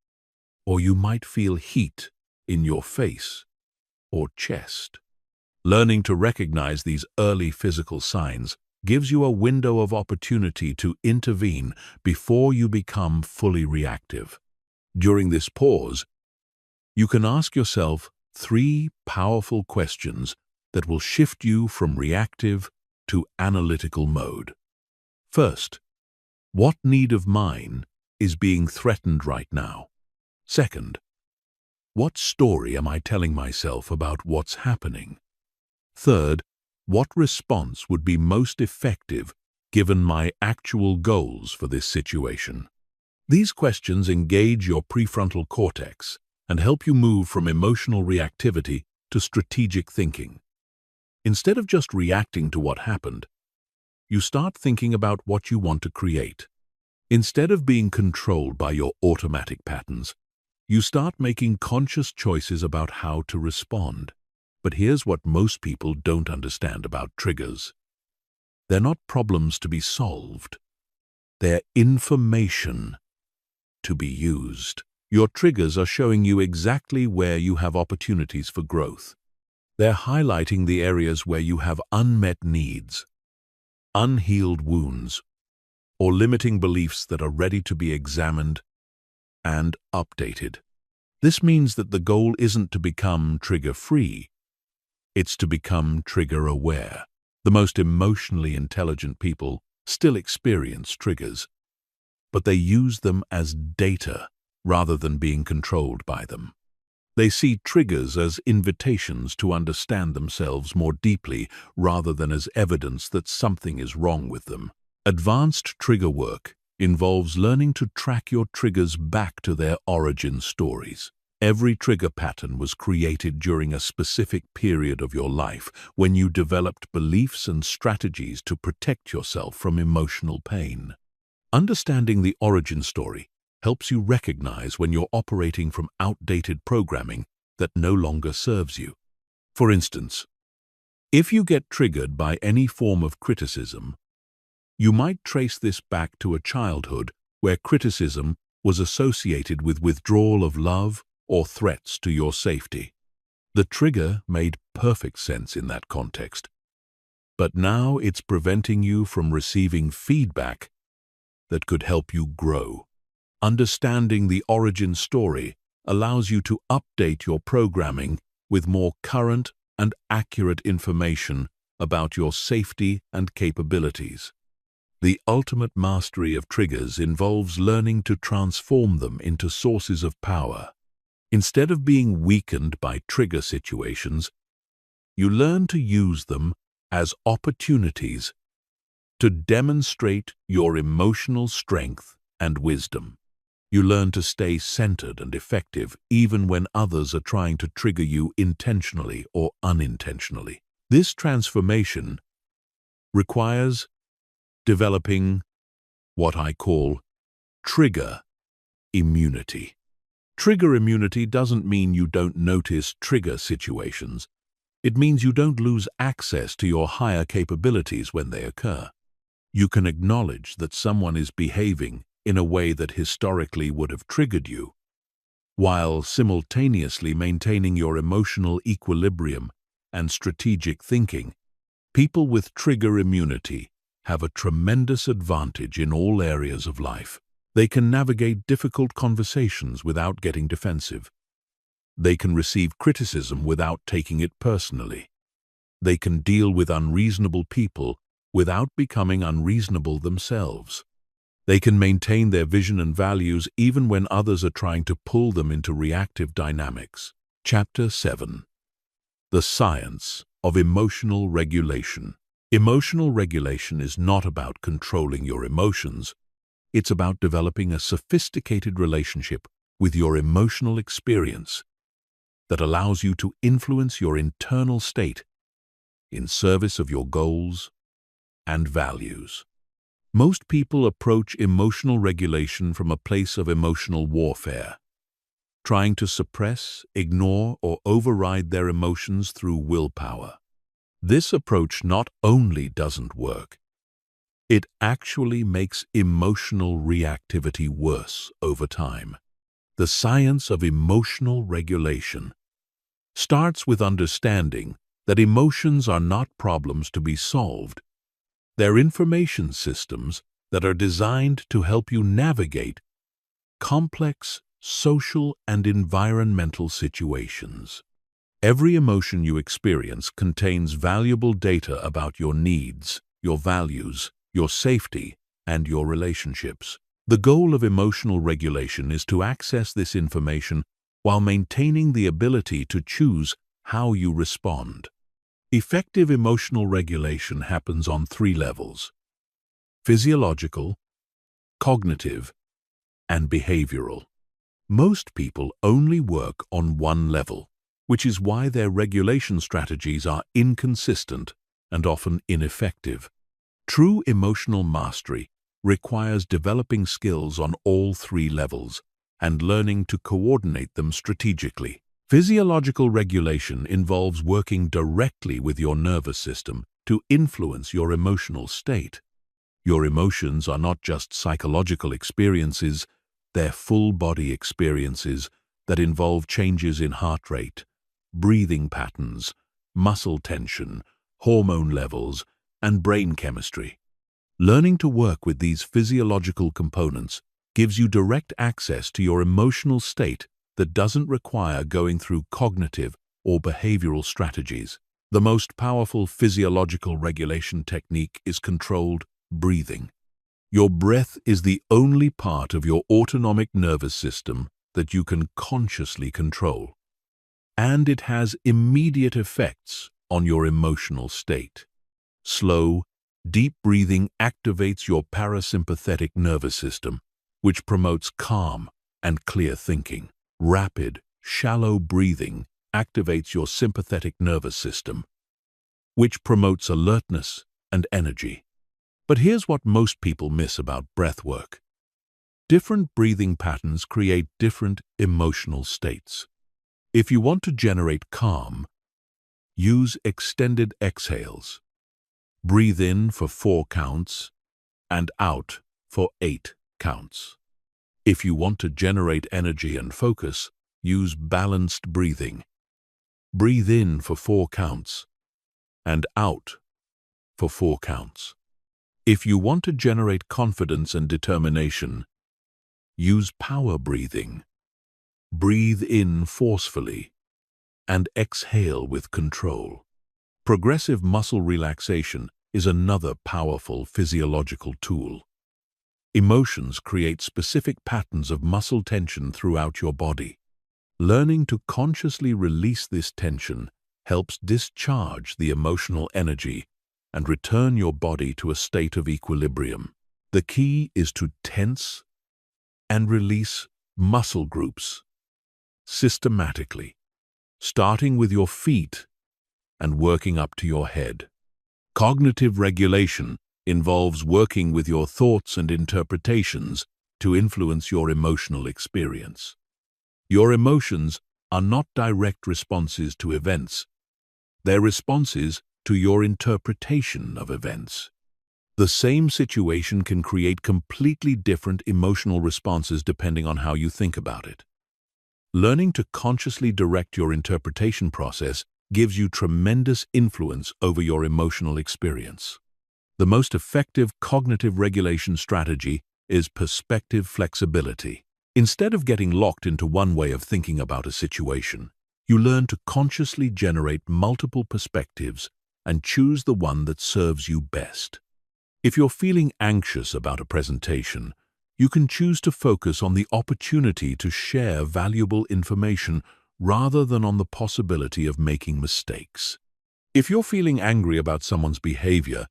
or you might feel heat in your face or chest. Learning to recognize these early physical signs gives you a window of opportunity to intervene before you become fully reactive. During this pause, you can ask yourself 3 powerful questions that will shift you from reactive to analytical mode. First, what need of mine is being threatened right now? Second, what story am I telling myself about what's happening? Third, what response would be most effective given my actual goals for this situation? These questions engage your prefrontal cortex and help you move from emotional reactivity to strategic thinking. Instead of just reacting to what happened, you start thinking about what you want to create. Instead of being controlled by your automatic patterns, you start making conscious choices about how to respond. But here's what most people don't understand about triggers. They're not problems to be solved. They're information to be used. Your triggers are showing you exactly where you have opportunities for growth. They're highlighting the areas where you have unmet needs, unhealed wounds, or limiting beliefs that are ready to be examined and updated. This means that the goal isn't to become trigger-free. It's to become trigger-aware. The most emotionally intelligent people still experience triggers, but they use them as data rather than being controlled by them. They see triggers as invitations to understand themselves more deeply rather than as evidence that something is wrong with them. Advanced trigger work involves learning to track your triggers back to their origin stories. Every trigger pattern was created during a specific period of your life when you developed beliefs and strategies to protect yourself from emotional pain. Understanding the origin story helps you recognize when you're operating from outdated programming that no longer serves you. For instance, if you get triggered by any form of criticism, you might trace this back to a childhood where criticism was associated with withdrawal of love or threats to your safety. The trigger made perfect sense in that context, but now it's preventing you from receiving feedback that could help you grow. Understanding the origin story allows you to update your programming with more current and accurate information about your safety and capabilities. The ultimate mastery of triggers involves learning to transform them into sources of power. Instead of being weakened by trigger situations, you learn to use them as opportunities to demonstrate your emotional strength and wisdom. You learn to stay centered and effective even when others are trying to trigger you intentionally or unintentionally. This transformation requires developing what I call trigger immunity. Trigger immunity doesn't mean you don't notice trigger situations. It means you don't lose access to your higher capabilities when they occur. You can acknowledge that someone is behaving in a way that historically would have triggered you, while simultaneously maintaining your emotional equilibrium and strategic thinking. People with trigger immunity have a tremendous advantage in all areas of life. They can navigate difficult conversations without getting defensive. They can receive criticism without taking it personally. They can deal with unreasonable people without becoming unreasonable themselves. They can maintain their vision and values even when others are trying to pull them into reactive dynamics. Chapter 7. The Science of Emotional Regulation. Emotional regulation is not about controlling your emotions. It's about developing a sophisticated relationship with your emotional experience that allows you to influence your internal state in service of your goals and values. Most people approach emotional regulation from a place of emotional warfare, trying to suppress, ignore, or override their emotions through willpower. This approach not only doesn't work, it actually makes emotional reactivity worse over time. The science of emotional regulation starts with understanding that emotions are not problems to be solved. They're information systems that are designed to help you navigate complex social and environmental situations. Every emotion you experience contains valuable data about your needs, your values, your safety, and your relationships. The goal of emotional regulation is to access this information while maintaining the ability to choose how you respond. Effective emotional regulation happens on 3 levels: physiological, cognitive, and behavioral. Most people only work on one level, which is why their regulation strategies are inconsistent and often ineffective. True emotional mastery requires developing skills on all 3 levels and learning to coordinate them strategically. Physiological regulation involves working directly with your nervous system to influence your emotional state. Your emotions are not just psychological experiences, they're full-body experiences that involve changes in heart rate, breathing patterns, muscle tension, hormone levels, and brain chemistry. Learning to work with these physiological components gives you direct access to your emotional state that doesn't require going through cognitive or behavioral strategies. The most powerful physiological regulation technique is controlled breathing. Your breath is the only part of your autonomic nervous system that you can consciously control, and it has immediate effects on your emotional state. Slow, deep breathing activates your parasympathetic nervous system, which promotes calm and clear thinking. Rapid, shallow breathing activates your sympathetic nervous system, which promotes alertness and energy. But here's what most people miss about breath work. Different breathing patterns create different emotional states. If you want to generate calm, use extended exhales. Breathe in for 4 counts and out for 8 counts. If you want to generate energy and focus, use balanced breathing. Breathe in for 4 counts and out for 4 counts. If you want to generate confidence and determination, use power breathing. Breathe in forcefully and exhale with control. Progressive muscle relaxation is another powerful physiological tool. Emotions create specific patterns of muscle tension throughout your body. Learning to consciously release this tension helps discharge the emotional energy and return your body to a state of equilibrium. The key is to tense and release muscle groups systematically, starting with your feet and working up to your head. Cognitive regulation involves working with your thoughts and interpretations to influence your emotional experience. Your emotions are not direct responses to events. They're responses to your interpretation of events. The same situation can create completely different emotional responses depending on how you think about it. Learning to consciously direct your interpretation process gives you tremendous influence over your emotional experience. The most effective cognitive regulation strategy is perspective flexibility. Instead of getting locked into one way of thinking about a situation, you learn to consciously generate multiple perspectives and choose the one that serves you best. If you're feeling anxious about a presentation, you can choose to focus on the opportunity to share valuable information rather than on the possibility of making mistakes. If you're feeling angry about someone's behavior,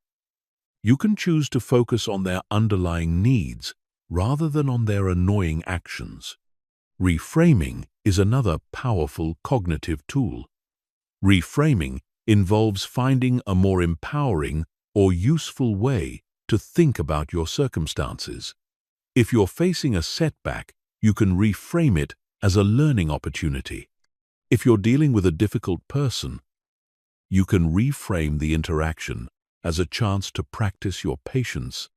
you can choose to focus on their underlying needs rather than on their annoying actions. Reframing is another powerful cognitive tool. Reframing involves finding a more empowering or useful way to think about your circumstances. If you're facing a setback, you can reframe it as a learning opportunity. If you're dealing with a difficult person, you can reframe the interaction as a chance to practice your patience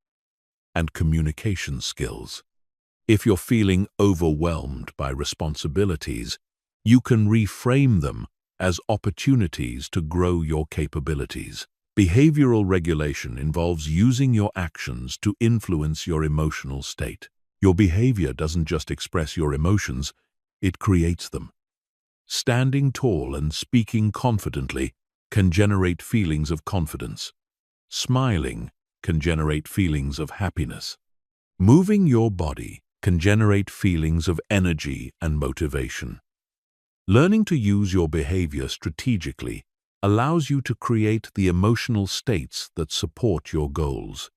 and communication skills. If you're feeling overwhelmed by responsibilities, you can reframe them as opportunities to grow your capabilities. Behavioral regulation involves using your actions to influence your emotional state. Your behavior doesn't just express your emotions, it creates them. Standing tall and speaking confidently can generate feelings of confidence. Smiling can generate feelings of happiness. Moving your body can generate feelings of energy and motivation. Learning to use your behavior strategically allows you to create the emotional states that support your goals.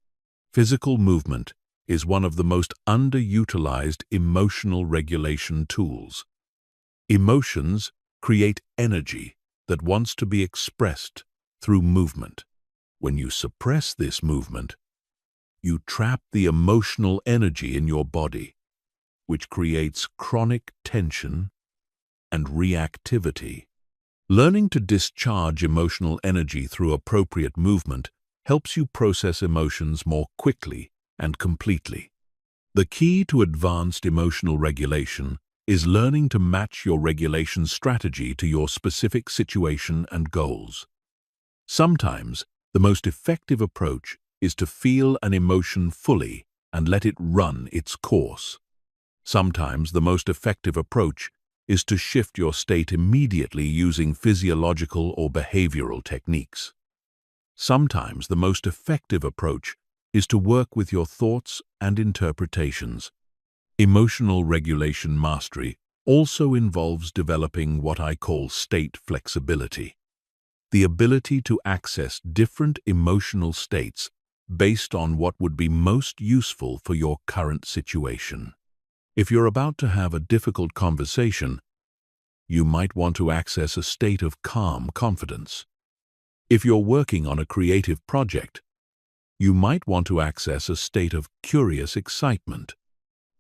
Physical movement is one of the most underutilized emotional regulation tools. Emotions create energy that wants to be expressed through movement. When you suppress this movement, you trap the emotional energy in your body, which creates chronic tension and reactivity. Learning to discharge emotional energy through appropriate movement helps you process emotions more quickly and completely. The key to advanced emotional regulation is learning to match your regulation strategy to your specific situation and goals. Sometimes, the most effective approach is to feel an emotion fully and let it run its course. Sometimes, the most effective approach is to shift your state immediately using physiological or behavioral techniques. Sometimes, the most effective approach is to work with your thoughts and interpretations. Emotional regulation mastery also involves developing what I call state flexibility, the ability to access different emotional states based on what would be most useful for your current situation. If you're about to have a difficult conversation, you might want to access a state of calm confidence. If you're working on a creative project, you might want to access a state of curious excitement.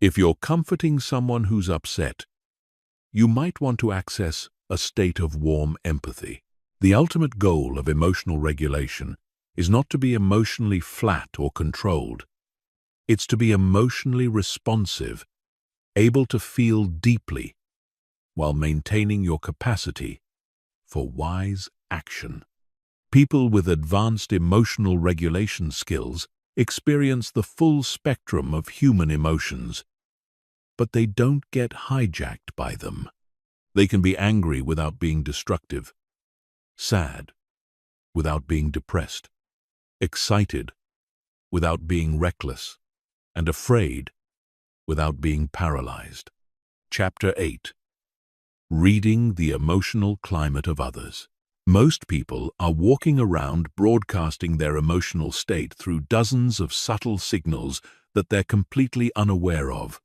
If you're comforting someone who's upset, you might want to access a state of warm empathy. The ultimate goal of emotional regulation is not to be emotionally flat or controlled. It's to be emotionally responsive, able to feel deeply, while maintaining your capacity for wise action. People with advanced emotional regulation skills experience the full spectrum of human emotions, but they don't get hijacked by them. They can be angry without being destructive, sad without being depressed, excited without being reckless, and afraid without being paralyzed. Chapter 8. Reading the emotional climate of others. Most people are walking around broadcasting their emotional state through dozens of subtle signals that they're completely unaware of,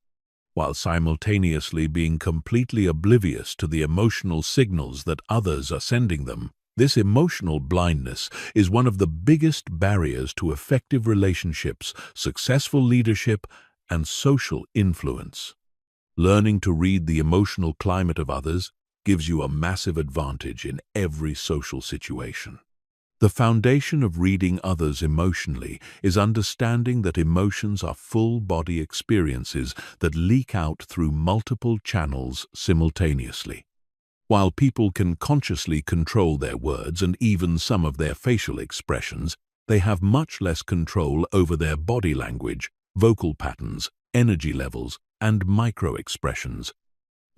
while simultaneously being completely oblivious to the emotional signals that others are sending them. This emotional blindness is one of the biggest barriers to effective relationships, successful leadership, and social influence. Learning to read the emotional climate of others gives you a massive advantage in every social situation. The foundation of reading others emotionally is understanding that emotions are full-body experiences that leak out through multiple channels simultaneously. While people can consciously control their words and even some of their facial expressions, they have much less control over their body language, vocal patterns, energy levels, and micro-expressions.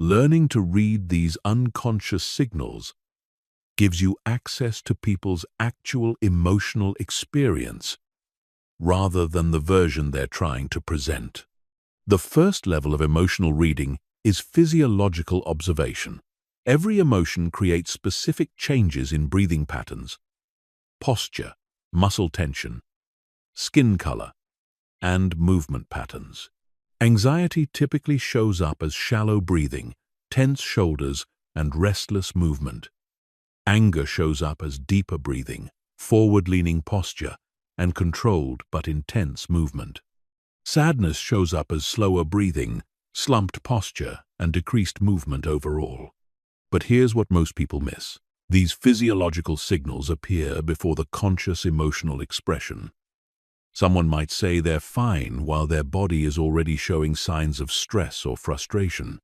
Learning to read these unconscious signals gives you access to people's actual emotional experience rather than the version they're trying to present. The first level of emotional reading is physiological observation. Every emotion creates specific changes in breathing patterns, posture, muscle tension, skin color, and movement patterns. Anxiety typically shows up as shallow breathing, tense shoulders, and restless movement. Anger shows up as deeper breathing, forward-leaning posture, and controlled but intense movement. Sadness shows up as slower breathing, slumped posture, and decreased movement overall. But here's what most people miss. These physiological signals appear before the conscious emotional expression. Someone might say they're fine while their body is already showing signs of stress or frustration.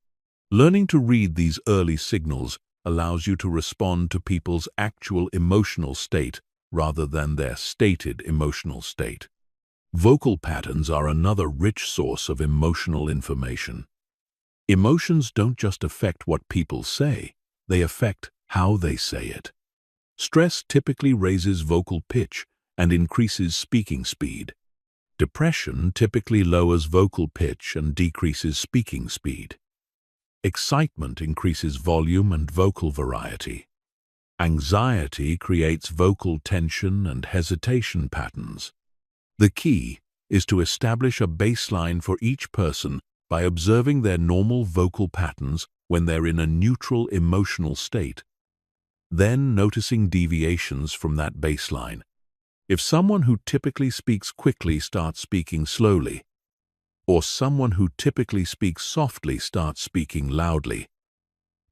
Learning to read these early signals allows you to respond to people's actual emotional state rather than their stated emotional state. Vocal patterns are another rich source of emotional information. Emotions don't just affect what people say, they affect how they say it. Stress typically raises vocal pitch and increases speaking speed. Depression typically lowers vocal pitch and decreases speaking speed. Excitement increases volume and vocal variety. Anxiety creates vocal tension and hesitation patterns. The key is to establish a baseline for each person by observing their normal vocal patterns when they're in a neutral emotional state, then noticing deviations from that baseline. If someone who typically speaks quickly starts speaking slowly, or someone who typically speaks softly starts speaking loudly,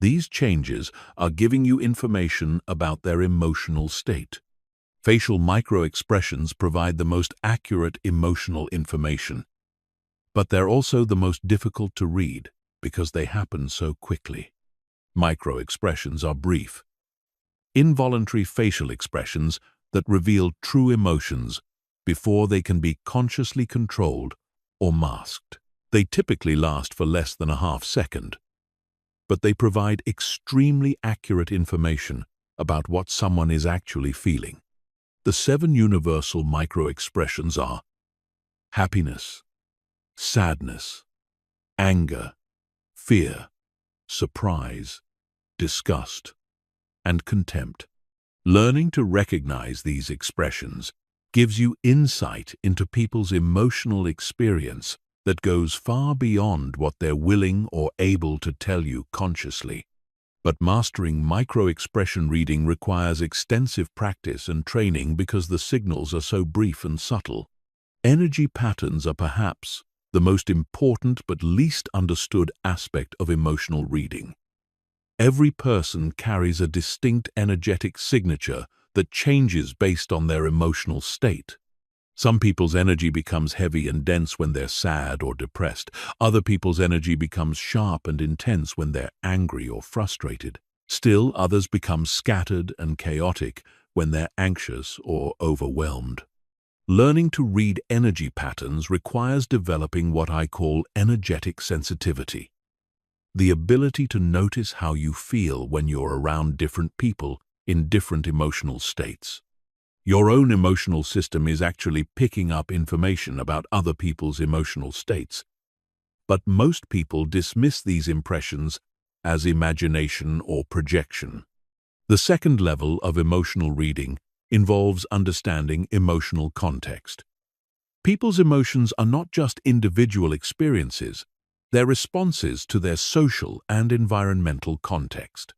these changes are giving you information about their emotional state. Facial micro-expressions provide the most accurate emotional information, but they're also the most difficult to read because they happen so quickly. Micro-expressions are brief, involuntary facial expressions that reveal true emotions before they can be consciously controlled or masked. They typically last for less than a half-second, but they provide extremely accurate information about what someone is actually feeling. The 7 universal micro-expressions are happiness, sadness, anger, fear, surprise, disgust, and contempt. Learning to recognize these expressions gives you insight into people's emotional experience that goes far beyond what they're willing or able to tell you consciously. But mastering micro-expression reading requires extensive practice and training because the signals are so brief and subtle. Energy patterns are perhaps the most important but least understood aspect of emotional reading. Every person carries a distinct energetic signature that changes based on their emotional state. Some people's energy becomes heavy and dense when they're sad or depressed. Other people's energy becomes sharp and intense when they're angry or frustrated. Still, others become scattered and chaotic when they're anxious or overwhelmed. Learning to read energy patterns requires developing what I call energetic sensitivity. The ability to notice how you feel when you're around different people in different emotional states. Your own emotional system is actually picking up information about other people's emotional states, but most people dismiss these impressions as imagination or projection. The second level of emotional reading involves understanding emotional context. People's emotions are not just individual experiences, they're responses to their social and environmental context.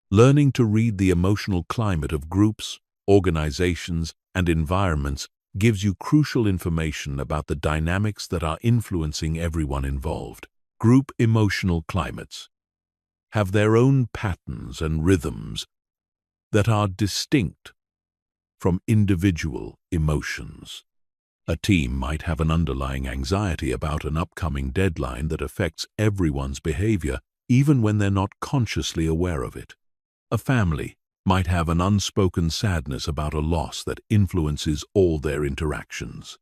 Learning to read the emotional climate of groups, organizations, and environments gives you crucial information about the dynamics that are influencing everyone involved. Group emotional climates have their own patterns and rhythms that are distinct from individual emotions. A team might have an underlying anxiety about an upcoming deadline that affects everyone's behavior, even when they're not consciously aware of it. A family might have an unspoken sadness about a loss that influences all their interactions.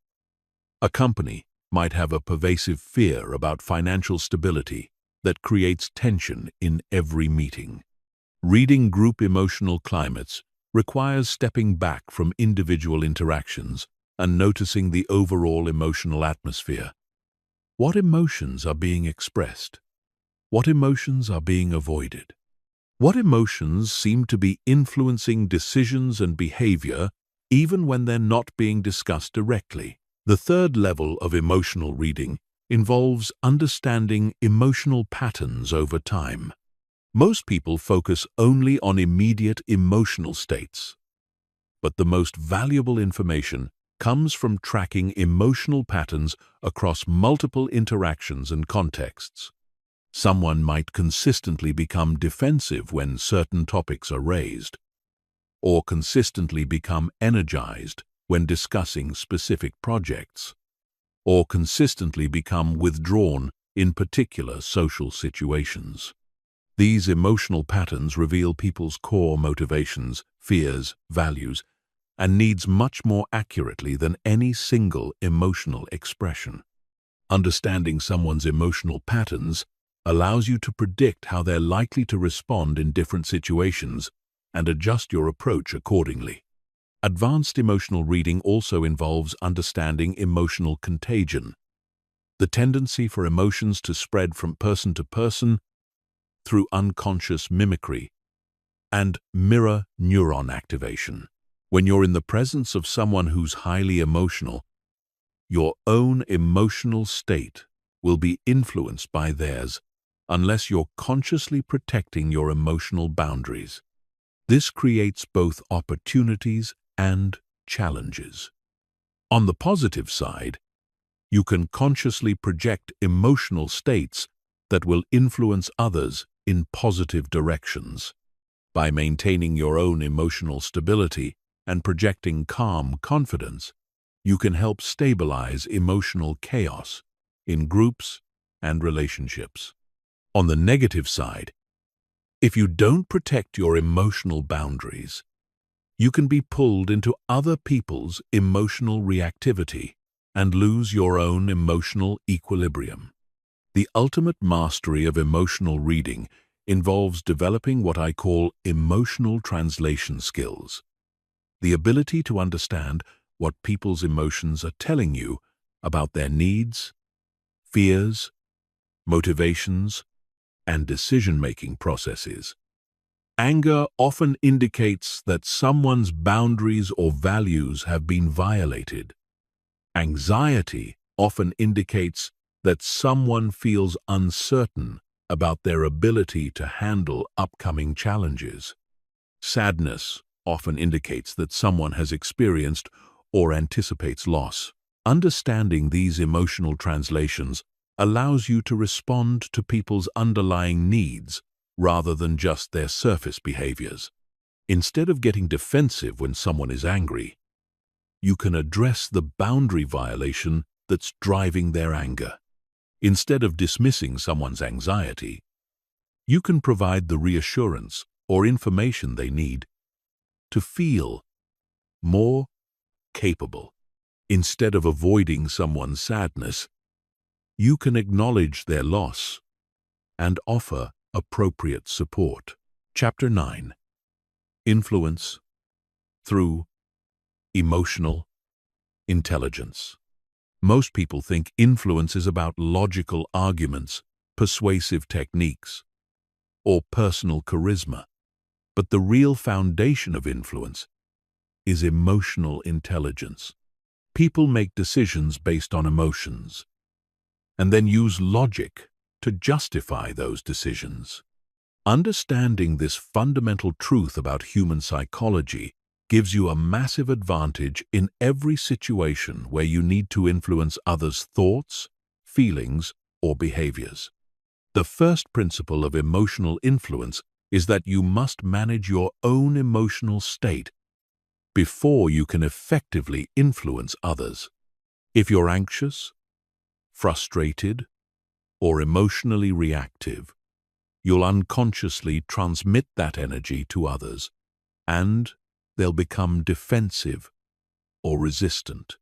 A company might have a pervasive fear about financial stability that creates tension in every meeting. Reading group emotional climates requires stepping back from individual interactions and noticing the overall emotional atmosphere. What emotions are being expressed? What emotions are being avoided? What emotions seem to be influencing decisions and behavior even when they're not being discussed directly? The third level of emotional reading involves understanding emotional patterns over time. Most people focus only on immediate emotional states, but the most valuable information comes from tracking emotional patterns across multiple interactions and contexts. Someone might consistently become defensive when certain topics are raised, or consistently become energized when discussing specific projects, or consistently become withdrawn in particular social situations. These emotional patterns reveal people's core motivations, fears, values, and needs much more accurately than any single emotional expression. Understanding someone's emotional patterns allows you to predict how they're likely to respond in different situations and adjust your approach accordingly. Advanced emotional reading also involves understanding emotional contagion, the tendency for emotions to spread from person to person through unconscious mimicry and mirror neuron activation. When you're in the presence of someone who's highly emotional, your own emotional state will be influenced by theirs unless you're consciously protecting your emotional boundaries. This creates both opportunities and challenges. On the positive side, you can consciously project emotional states that will influence others in positive directions. By maintaining your own emotional stability and projecting calm confidence, you can help stabilize emotional chaos in groups and relationships. On the negative side, if you don't protect your emotional boundaries, you can be pulled into other people's emotional reactivity and lose your own emotional equilibrium. The ultimate mastery of emotional reading involves developing what I call emotional translation skills, the ability to understand what people's emotions are telling you about their needs, fears, motivations, and decision-making processes. Anger often indicates that someone's boundaries or values have been violated. Anxiety often indicates that someone feels uncertain about their ability to handle upcoming challenges. Sadness often indicates that someone has experienced or anticipates loss. Understanding these emotional translations allows you to respond to people's underlying needs rather than just their surface behaviors. Instead of getting defensive when someone is angry, you can address the boundary violation that's driving their anger. Instead of dismissing someone's anxiety, you can provide the reassurance or information they need to feel more capable. Instead of avoiding someone's sadness, you can acknowledge their loss and offer appropriate support. Chapter 9. Influence through emotional intelligence. Most people think influence is about logical arguments, persuasive techniques, or personal charisma. But the real foundation of influence is emotional intelligence. People make decisions based on emotions, and then use logic to justify those decisions. Understanding this fundamental truth about human psychology gives you a massive advantage in every situation where you need to influence others' thoughts, feelings, or behaviors. The first principle of emotional influence is that you must manage your own emotional state before you can effectively influence others. If you're anxious, frustrated, or emotionally reactive, you'll unconsciously transmit that energy to others, and they'll become defensive or resistant.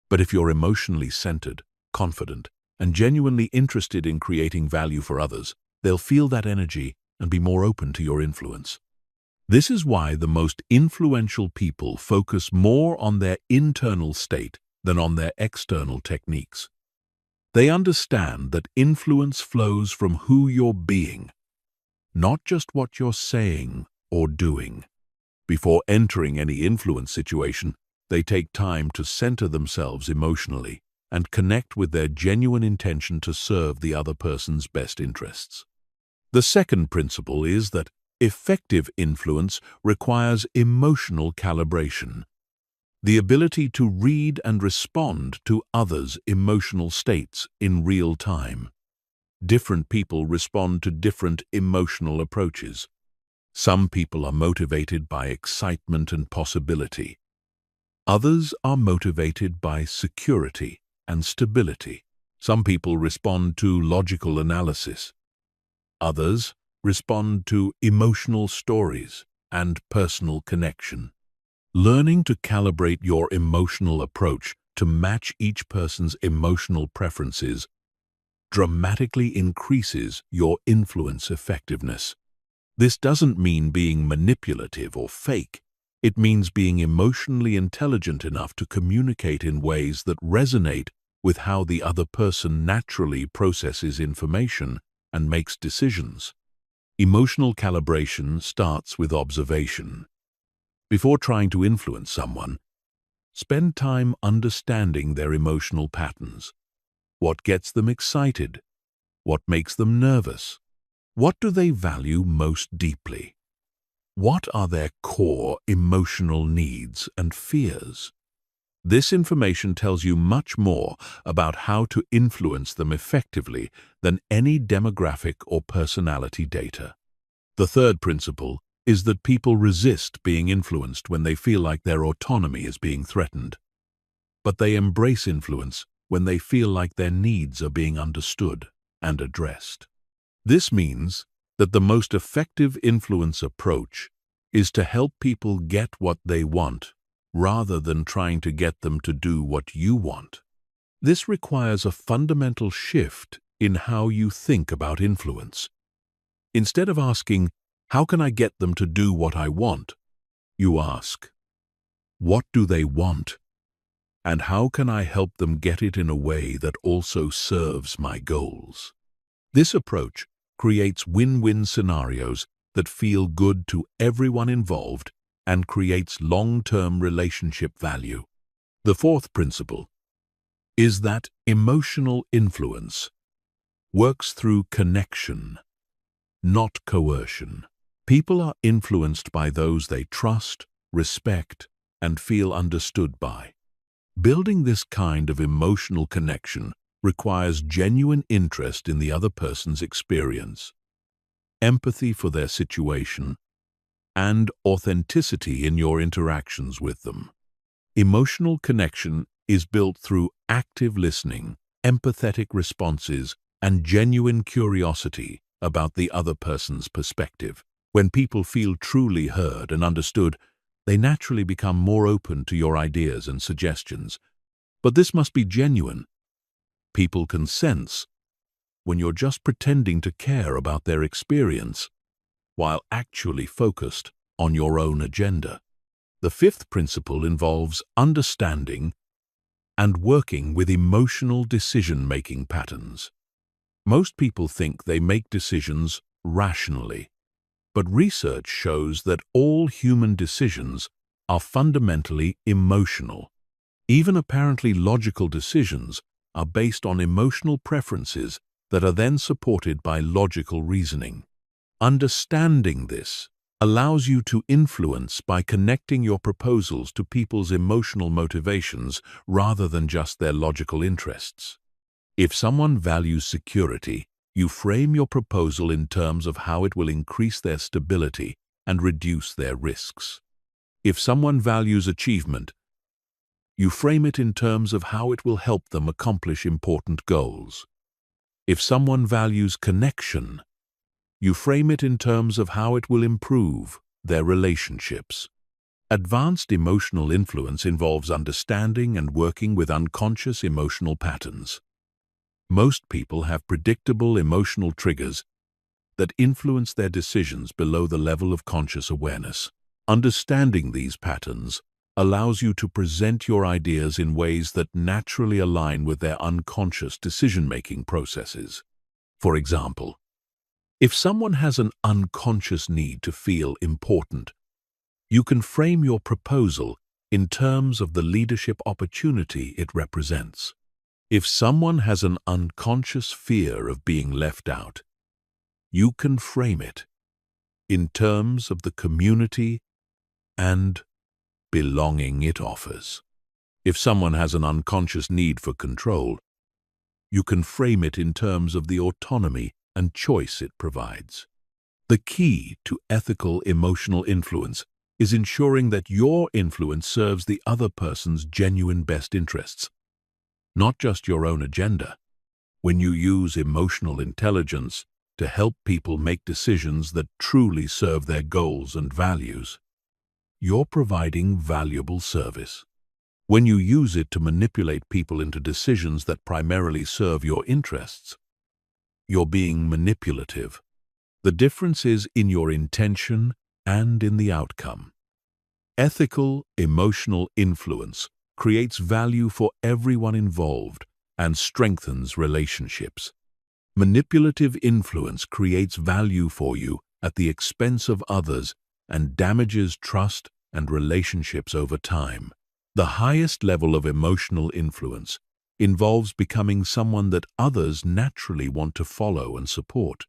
But if you're emotionally centered, confident, and genuinely interested in creating value for others, they'll feel that energy and be more open to your influence. This is why the most influential people focus more on their internal state than on their external techniques. They understand that influence flows from who you're being, not just what you're saying or doing. Before entering any influence situation, they take time to center themselves emotionally and connect with their genuine intention to serve the other person's best interests. The second principle is that effective influence requires emotional calibration, the ability to read and respond to others' emotional states in real time. Different people respond to different emotional approaches. Some people are motivated by excitement and possibility. Others are motivated by security and stability. Some people respond to logical analysis. Others respond to emotional stories and personal connection. Learning to calibrate your emotional approach to match each person's emotional preferences dramatically increases your influence effectiveness. This doesn't mean being manipulative or fake. It means being emotionally intelligent enough to communicate in ways that resonate with how the other person naturally processes information and makes decisions. Emotional calibration starts with observation. Before trying to influence someone, spend time understanding their emotional patterns. What gets them excited? What makes them nervous? What do they value most deeply? What are their core emotional needs and fears? This information tells you much more about how to influence them effectively than any demographic or personality data. The third principle is that people resist being influenced when they feel like their autonomy is being threatened. But they embrace influence when they feel like their needs are being understood and addressed. This means that the most effective influence approach is to help people get what they want, rather than trying to get them to do what you want. This requires a fundamental shift in how you think about influence. Instead of asking, "How can I get them to do what I want?" you ask, "What do they want? And how can I help them get it in a way that also serves my goals?" This approach creates win-win scenarios that feel good to everyone involved and creates long-term relationship value. The fourth principle is that emotional influence works through connection, not coercion. People are influenced by those they trust, respect, and feel understood by. Building this kind of emotional connection requires genuine interest in the other person's experience, empathy for their situation, and authenticity in your interactions with them. Emotional connection is built through active listening, empathetic responses, and genuine curiosity about the other person's perspective. When people feel truly heard and understood, they naturally become more open to your ideas and suggestions. But this must be genuine. People can sense when you're just pretending to care about their experience, while actually focused on your own agenda. The fifth principle involves understanding and working with emotional decision-making patterns. Most people think they make decisions rationally, but research shows that all human decisions are fundamentally emotional. Even apparently logical decisions are based on emotional preferences that are then supported by logical reasoning. Understanding this allows you to influence by connecting your proposals to people's emotional motivations rather than just their logical interests. If someone values security, you frame your proposal in terms of how it will increase their stability and reduce their risks. If someone values achievement, you frame it in terms of how it will help them accomplish important goals. If someone values connection, you frame it in terms of how it will improve their relationships. Advanced emotional influence involves understanding and working with unconscious emotional patterns. Most people have predictable emotional triggers that influence their decisions below the level of conscious awareness. Understanding these patterns allows you to present your ideas in ways that naturally align with their unconscious decision-making processes. For example, if someone has an unconscious need to feel important, you can frame your proposal in terms of the leadership opportunity it represents. If someone has an unconscious fear of being left out, you can frame it in terms of the community and belonging it offers. If someone has an unconscious need for control, you can frame it in terms of the autonomy and choice it provides. The key to ethical emotional influence is ensuring that your influence serves the other person's genuine best interests, not just your own agenda. When you use emotional intelligence to help people make decisions that truly serve their goals and values, you're providing valuable service. When you use it to manipulate people into decisions that primarily serve your interests, you're being manipulative. The difference is in your intention and in the outcome. Ethical, emotional influence creates value for everyone involved and strengthens relationships. Manipulative influence creates value for you at the expense of others and damages trust and relationships over time. The highest level of emotional influence involves becoming someone that others naturally want to follow and support.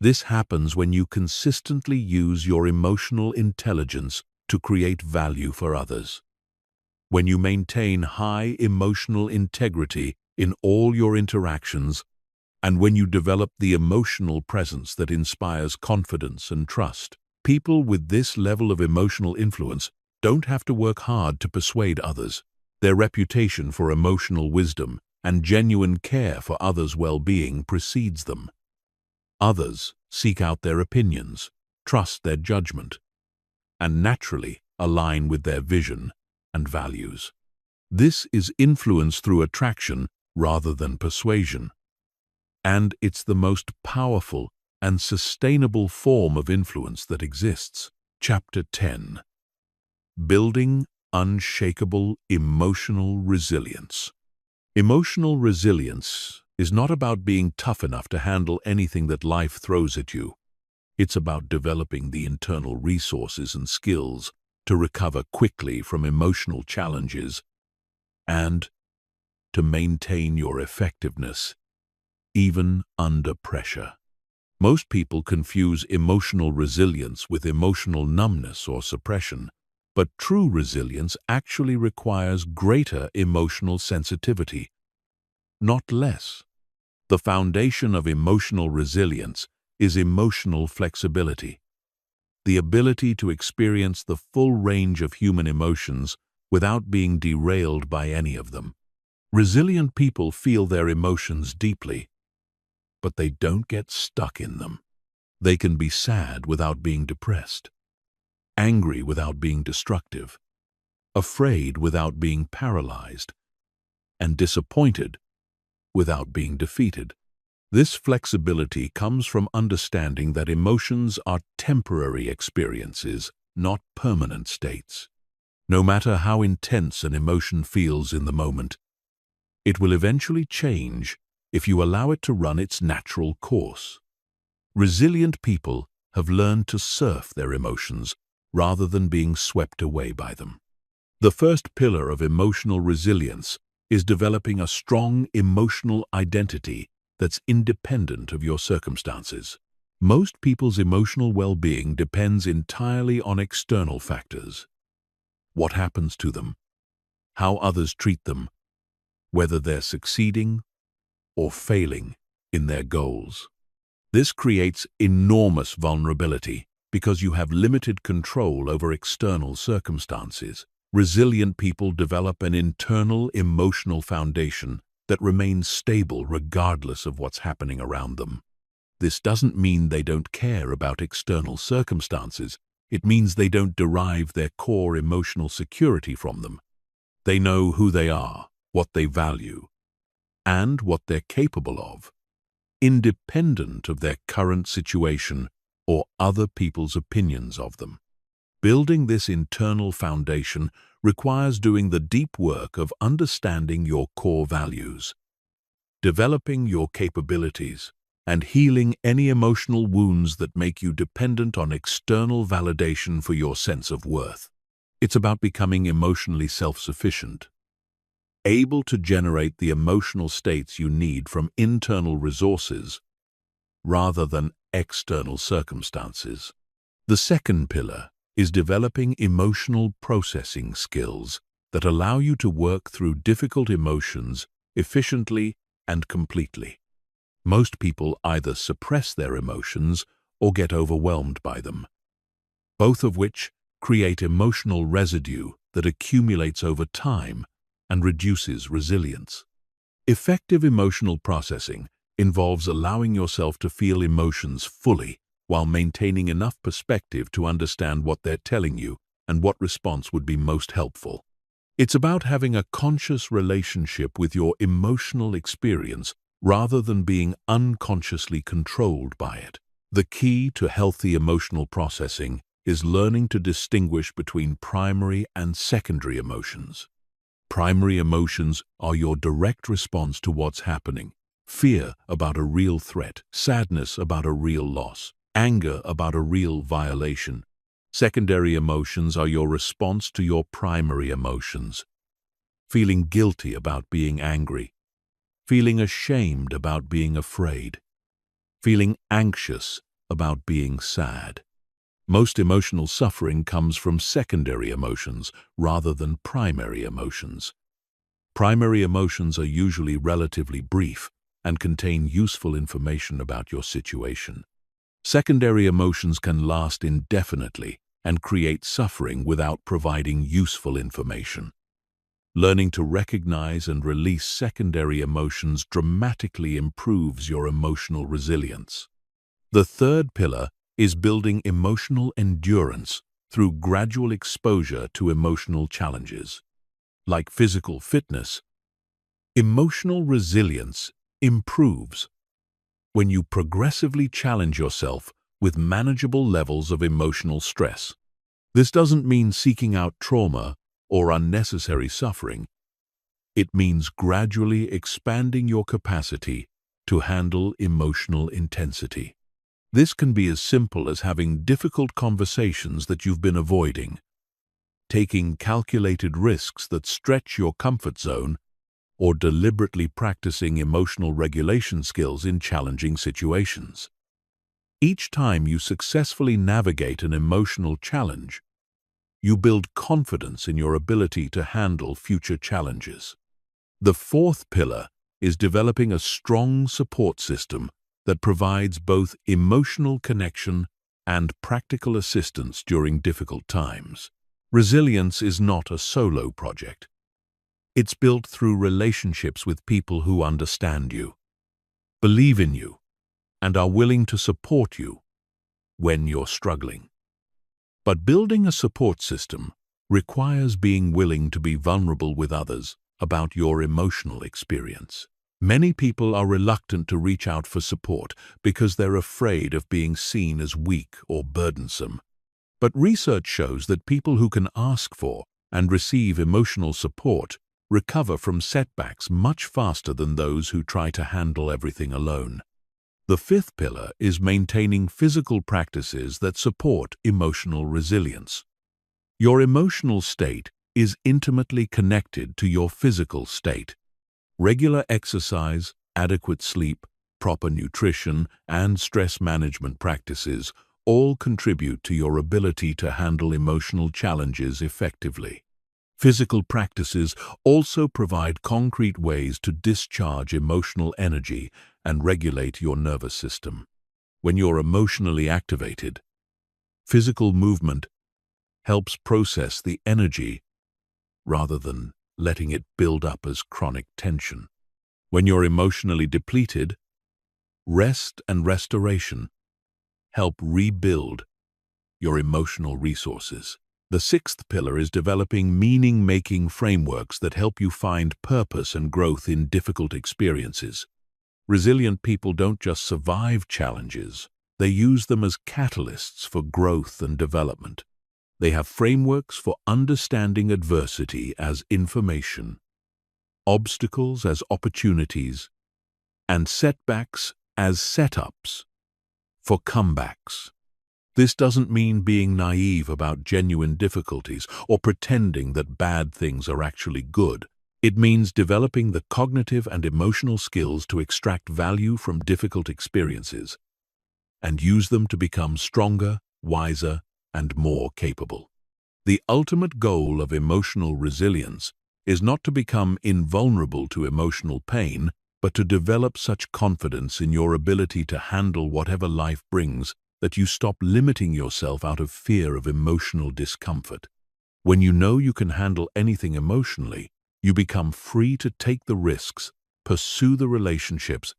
This happens when you consistently use your emotional intelligence to create value for others. When you maintain high emotional integrity in all your interactions, and when you develop the emotional presence that inspires confidence and trust. People with this level of emotional influence don't have to work hard to persuade others. Their reputation for emotional wisdom and genuine care for others' well-being precedes them. Others seek out their opinions, trust their judgment, and naturally align with their vision and values. This is influence through attraction rather than persuasion. And it's the most powerful and sustainable form of influence that exists. Chapter 10. Building unshakable emotional resilience. Emotional resilience is not about being tough enough to handle anything that life throws at you. It's about developing the internal resources and skills to recover quickly from emotional challenges and to maintain your effectiveness even under pressure. Most people confuse emotional resilience with emotional numbness or suppression, but true resilience actually requires greater emotional sensitivity, not less. The foundation of emotional resilience is emotional flexibility, the ability to experience the full range of human emotions without being derailed by any of them. Resilient people feel their emotions deeply, but they don't get stuck in them. They can be sad without being depressed, angry without being destructive, afraid without being paralyzed, and disappointed without being defeated. This flexibility comes from understanding that emotions are temporary experiences, not permanent states. No matter how intense an emotion feels in the moment, it will eventually change if you allow it to run its natural course. Resilient people have learned to surf their emotions rather than being swept away by them. The first pillar of emotional resilience is developing a strong emotional identity that's independent of your circumstances. Most people's emotional well-being depends entirely on external factors. What happens to them, how others treat them, whether they're succeeding or failing in their goals. This creates enormous vulnerability because you have limited control over external circumstances. Resilient people develop an internal emotional foundation that remains stable regardless of what's happening around them. This doesn't mean they don't care about external circumstances. It means they don't derive their core emotional security from them. They know who they are, what they value, and what they're capable of, independent of their current situation or other people's opinions of them. Building this internal foundation requires doing the deep work of understanding your core values, developing your capabilities, and healing any emotional wounds that make you dependent on external validation for your sense of worth. It's about becoming emotionally self-sufficient, able to generate the emotional states you need from internal resources rather than external circumstances. The second pillar is developing emotional processing skills that allow you to work through difficult emotions efficiently and completely. Most people either suppress their emotions or get overwhelmed by them, both of which create emotional residue that accumulates over time and reduces resilience. Effective emotional processing involves allowing yourself to feel emotions fully while maintaining enough perspective to understand what they're telling you and what response would be most helpful. It's about having a conscious relationship with your emotional experience rather than being unconsciously controlled by it. The key to healthy emotional processing is learning to distinguish between primary and secondary emotions. Primary emotions are your direct response to what's happening. Fear about a real threat, sadness about a real loss, anger about a real violation. Secondary emotions are your response to your primary emotions. Feeling guilty about being angry, feeling ashamed about being afraid, feeling anxious about being sad. Most emotional suffering comes from secondary emotions rather than primary emotions. Primary emotions are usually relatively brief and contain useful information about your situation. Secondary emotions can last indefinitely and create suffering without providing useful information. Learning to recognize and release secondary emotions dramatically improves your emotional resilience. The third pillar is building emotional endurance through gradual exposure to emotional challenges. Like physical fitness, emotional resilience improves when you progressively challenge yourself with manageable levels of emotional stress. This doesn't mean seeking out trauma or unnecessary suffering. It means gradually expanding your capacity to handle emotional intensity. This can be as simple as having difficult conversations that you've been avoiding, taking calculated risks that stretch your comfort zone, or deliberately practicing emotional regulation skills in challenging situations. Each time you successfully navigate an emotional challenge, you build confidence in your ability to handle future challenges. The fourth pillar is developing a strong support system that provides both emotional connection and practical assistance during difficult times. Resilience is not a solo project. It's built through relationships with people who understand you, believe in you, and are willing to support you when you're struggling. But building a support system requires being willing to be vulnerable with others about your emotional experience. Many people are reluctant to reach out for support because they're afraid of being seen as weak or burdensome. But research shows that people who can ask for and receive emotional support recover from setbacks much faster than those who try to handle everything alone. The fifth pillar is maintaining physical practices that support emotional resilience. Your emotional state is intimately connected to your physical state. Regular exercise, adequate sleep, proper nutrition, and stress management practices all contribute to your ability to handle emotional challenges effectively. Physical practices also provide concrete ways to discharge emotional energy and regulate your nervous system. When you're emotionally activated, physical movement helps process the energy rather than letting it build up as chronic tension. When you're emotionally depleted, rest and restoration help rebuild your emotional resources. The sixth pillar is developing meaning-making frameworks that help you find purpose and growth in difficult experiences. Resilient people don't just survive challenges, they use them as catalysts for growth and development. They have frameworks for understanding adversity as information, obstacles as opportunities, and setbacks as setups for comebacks. This doesn't mean being naive about genuine difficulties or pretending that bad things are actually good. It means developing the cognitive and emotional skills to extract value from difficult experiences and use them to become stronger, wiser, and more capable. The ultimate goal of emotional resilience is not to become invulnerable to emotional pain, but to develop such confidence in your ability to handle whatever life brings that you stop limiting yourself out of fear of emotional discomfort. When you know you can handle anything emotionally, you become free to take the risks, pursue the relationships,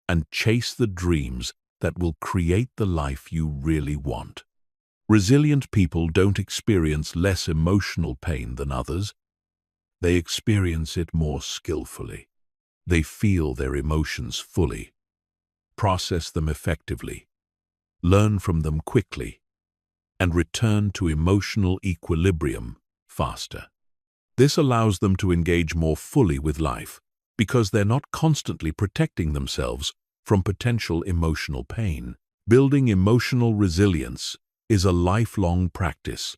and chase the dreams that will create the life you really want. Resilient people don't experience less emotional pain than others. They experience it more skillfully. They feel their emotions fully, process them effectively, learn from them quickly, and return to emotional equilibrium faster. This allows them to engage more fully with life because they're not constantly protecting themselves from potential emotional pain. Building emotional resilience is a lifelong practice,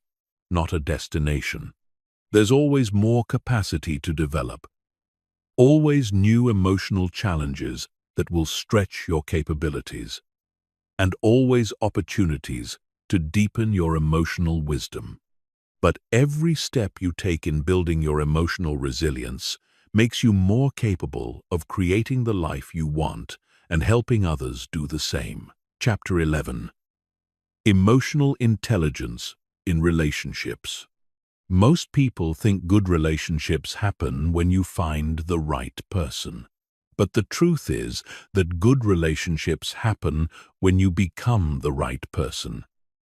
not a destination. There's always more capacity to develop, always new emotional challenges that will stretch your capabilities, and always opportunities to deepen your emotional wisdom. But every step you take in building your emotional resilience makes you more capable of creating the life you want and helping others do the same. Chapter 11. Emotional Intelligence in Relationships. Most people think good relationships happen when you find the right person. But the truth is that good relationships happen when you become the right person.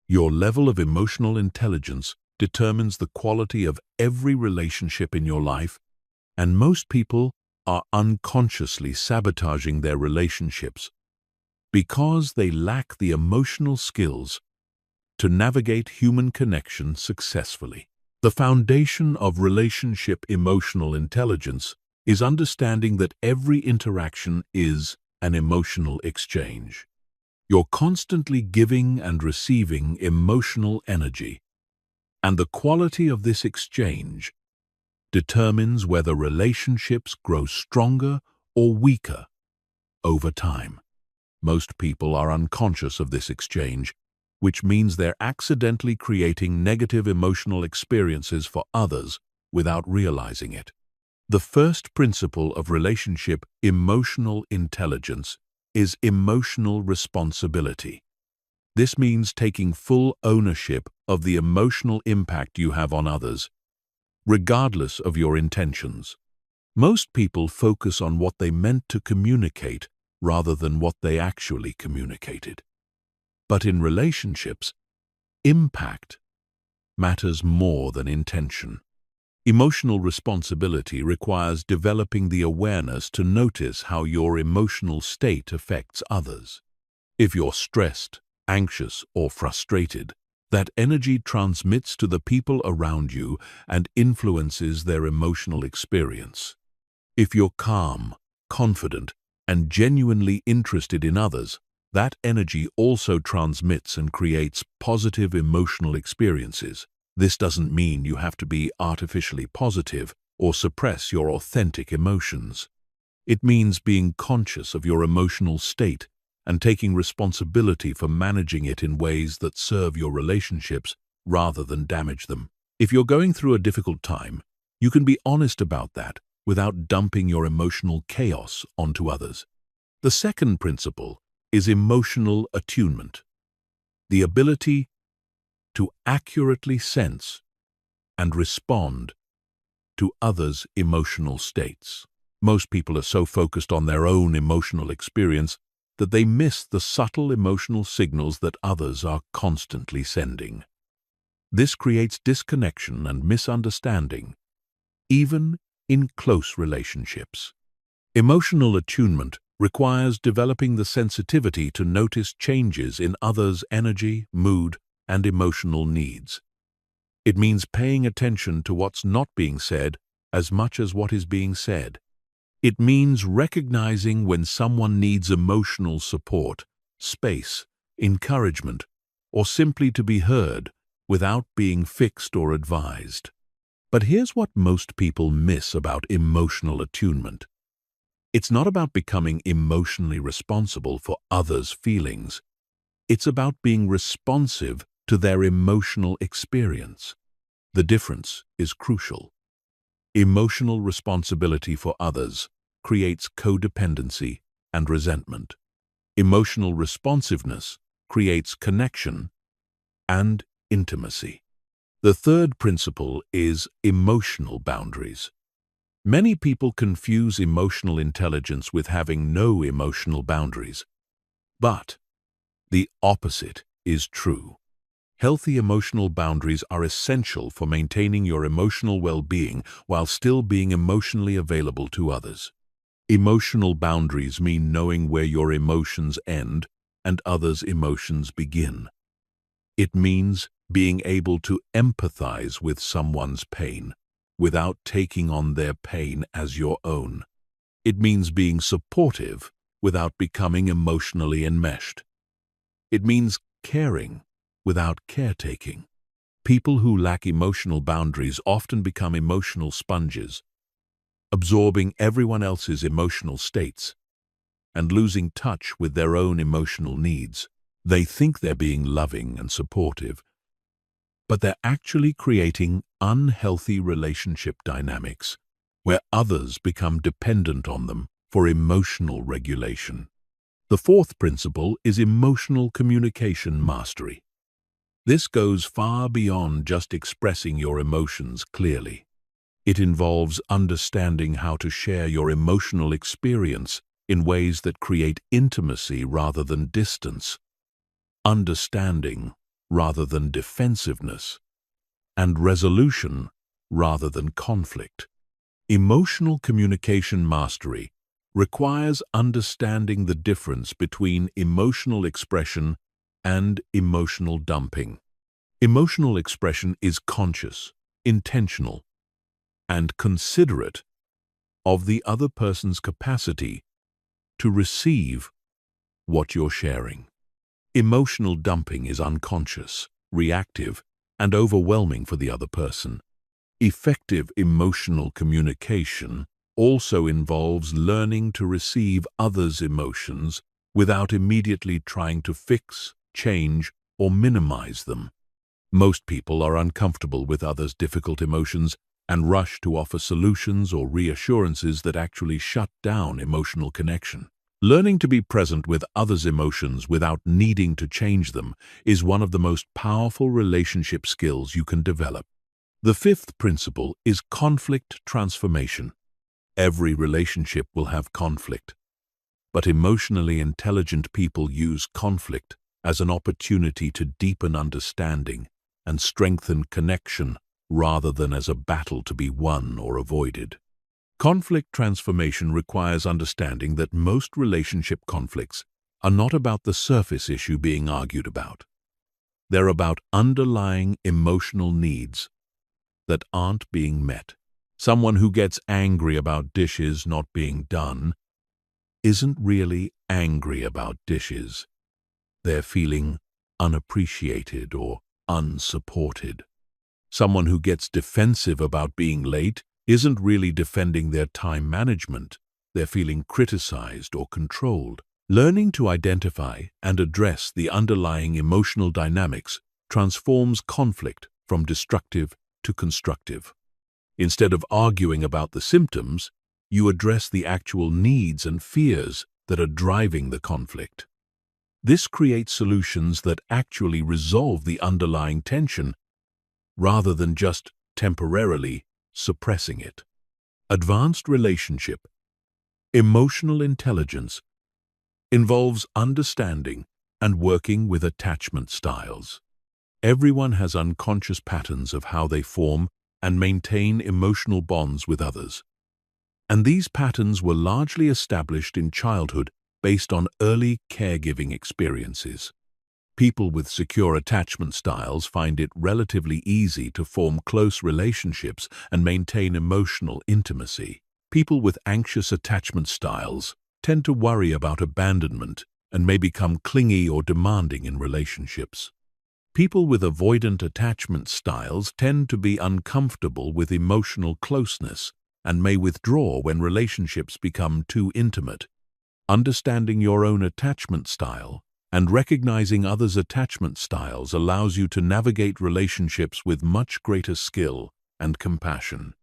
Your level of emotional intelligence determines the quality of every relationship in your life, and most people are unconsciously sabotaging their relationships because they lack the emotional skills to navigate human connection successfully. The foundation of relationship emotional intelligence is understanding that every interaction is an emotional exchange. You're constantly giving and receiving emotional energy, and the quality of this exchange determines whether relationships grow stronger or weaker over time. Most people are unconscious of this exchange, which means they're accidentally creating negative emotional experiences for others without realizing it. The first principle of relationship emotional intelligence is emotional responsibility. This means taking full ownership of the emotional impact you have on others, regardless of your intentions. Most people focus on what they meant to communicate rather than what they actually communicated. But in relationships, impact matters more than intention. Emotional responsibility requires developing the awareness to notice how your emotional state affects others. If you're stressed, anxious, or frustrated, that energy transmits to the people around you and influences their emotional experience. If you're calm, confident, and genuinely interested in others, that energy also transmits and creates positive emotional experiences. This doesn't mean you have to be artificially positive or suppress your authentic emotions. It means being conscious of your emotional state and taking responsibility for managing it in ways that serve your relationships rather than damage them. If you're going through a difficult time, you can be honest about that without dumping your emotional chaos onto others. The second principle is emotional attunement, the ability to accurately sense and respond to others' emotional states. Most people are so focused on their own emotional experience that they miss the subtle emotional signals that others are constantly sending. This creates disconnection and misunderstanding, even in close relationships. Emotional attunement requires developing the sensitivity to notice changes in others' energy, mood, and emotional needs. It means paying attention to what's not being said as much as what is being said. It means recognizing when someone needs emotional support, space, encouragement, or simply to be heard without being fixed or advised. But here's what most people miss about emotional attunement. It's not about becoming emotionally responsible for others' feelings. It's about being responsive to their emotional experience. The difference is crucial. Emotional responsibility for others creates codependency and resentment. Emotional responsiveness creates connection and intimacy. The third principle is emotional boundaries. Many people confuse emotional intelligence with having no emotional boundaries. But the opposite is true. Healthy emotional boundaries are essential for maintaining your emotional well-being while still being emotionally available to others. Emotional boundaries mean knowing where your emotions end and others' emotions begin. It means being able to empathize with someone's pain without taking on their pain as your own. It means being supportive without becoming emotionally enmeshed. It means caring without caretaking. People who lack emotional boundaries often become emotional sponges, absorbing everyone else's emotional states and losing touch with their own emotional needs. They think they're being loving and supportive, but they're actually creating unhealthy relationship dynamics where others become dependent on them for emotional regulation. The fourth principle is emotional communication mastery. This goes far beyond just expressing your emotions clearly. It involves understanding how to share your emotional experience in ways that create intimacy rather than distance, understanding rather than defensiveness, and resolution rather than conflict. Emotional communication mastery requires understanding the difference between emotional expression and emotional dumping. Emotional expression is conscious, intentional, and considerate of the other person's capacity to receive what you're sharing. Emotional dumping is unconscious, reactive, and overwhelming for the other person. Effective emotional communication also involves learning to receive others' emotions without immediately trying to fix, change, or minimize them. Most people are uncomfortable with others' difficult emotions and rush to offer solutions or reassurances that actually shut down emotional connection. Learning to be present with others' emotions without needing to change them is one of the most powerful relationship skills you can develop. The fifth principle is conflict transformation. Every relationship will have conflict, but emotionally intelligent people use conflict as an opportunity to deepen understanding and strengthen connection rather than as a battle to be won or avoided. Conflict transformation requires understanding that most relationship conflicts are not about the surface issue being argued about. They're about underlying emotional needs that aren't being met. Someone who gets angry about dishes not being done isn't really angry about dishes. They're feeling unappreciated or unsupported. Someone who gets defensive about being late isn't really defending their time management. They're feeling criticized or controlled. Learning to identify and address the underlying emotional dynamics transforms conflict from destructive to constructive. Instead of arguing about the symptoms, you address the actual needs and fears that are driving the conflict. This creates solutions that actually resolve the underlying tension rather than just temporarily suppressing it. Advanced relationship, emotional intelligence involves understanding and working with attachment styles. Everyone has unconscious patterns of how they form and maintain emotional bonds with others. And these patterns were largely established in childhood based on early caregiving experiences. People with secure attachment styles find it relatively easy to form close relationships and maintain emotional intimacy. People with anxious attachment styles tend to worry about abandonment and may become clingy or demanding in relationships. People with avoidant attachment styles tend to be uncomfortable with emotional closeness and may withdraw when relationships become too intimate. Understanding your own attachment style and recognizing others' attachment styles allows you to navigate relationships with much greater skill and compassion.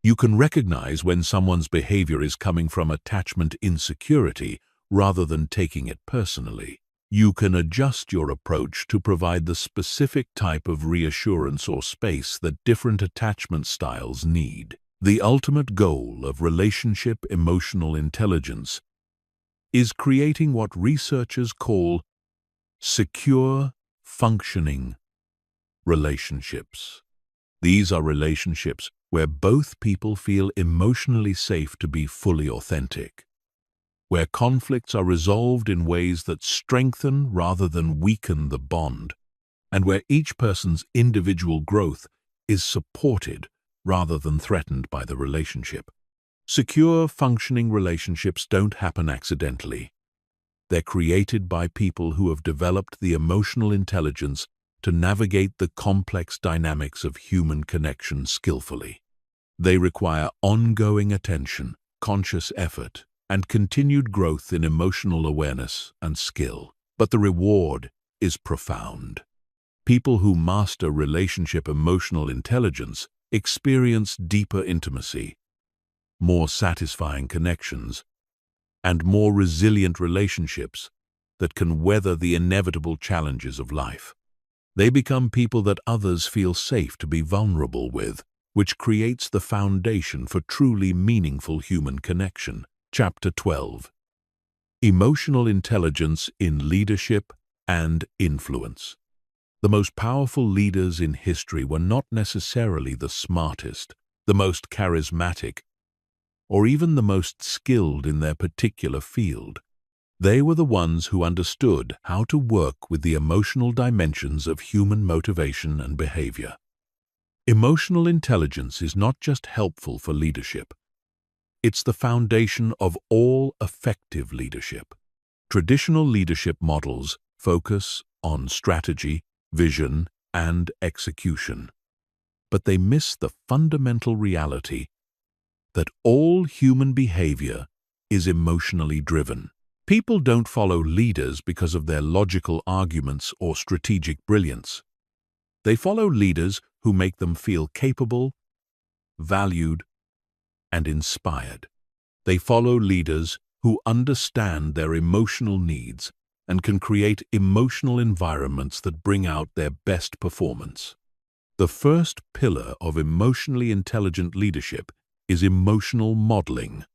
You can recognize when someone's behavior is coming from attachment insecurity rather than taking it personally. You can adjust your approach to provide the specific type of reassurance or space that different attachment styles need. The ultimate goal of relationship emotional intelligence is creating what researchers call secure, functioning relationships. These are relationships where both people feel emotionally safe to be fully authentic, where conflicts are resolved in ways that strengthen rather than weaken the bond, and where each person's individual growth is supported rather than threatened by the relationship. Secure, functioning relationships don't happen accidentally. They're created by people who have developed the emotional intelligence to navigate the complex dynamics of human connection skillfully. They require ongoing attention, conscious effort, and continued growth in emotional awareness and skill. But the reward is profound. People who master relationship emotional intelligence experience deeper intimacy, more satisfying connections, and more resilient relationships that can weather the inevitable challenges of life. They become people that others feel safe to be vulnerable with, which creates the foundation for truly meaningful human connection. Chapter 12. Emotional Intelligence in Leadership and Influence. The most powerful leaders in history were not necessarily the smartest, the most charismatic, or even the most skilled in their particular field. They were the ones who understood how to work with the emotional dimensions of human motivation and behavior. Emotional intelligence is not just helpful for leadership. It's the foundation of all effective leadership. Traditional leadership models focus on strategy, vision, and execution. But they miss the fundamental reality that all human behavior is emotionally driven. People don't follow leaders because of their logical arguments or strategic brilliance. They follow leaders who make them feel capable, valued, and inspired. They follow leaders who understand their emotional needs and can create emotional environments that bring out their best performance. The first pillar of emotionally intelligent leadership is emotional modeling.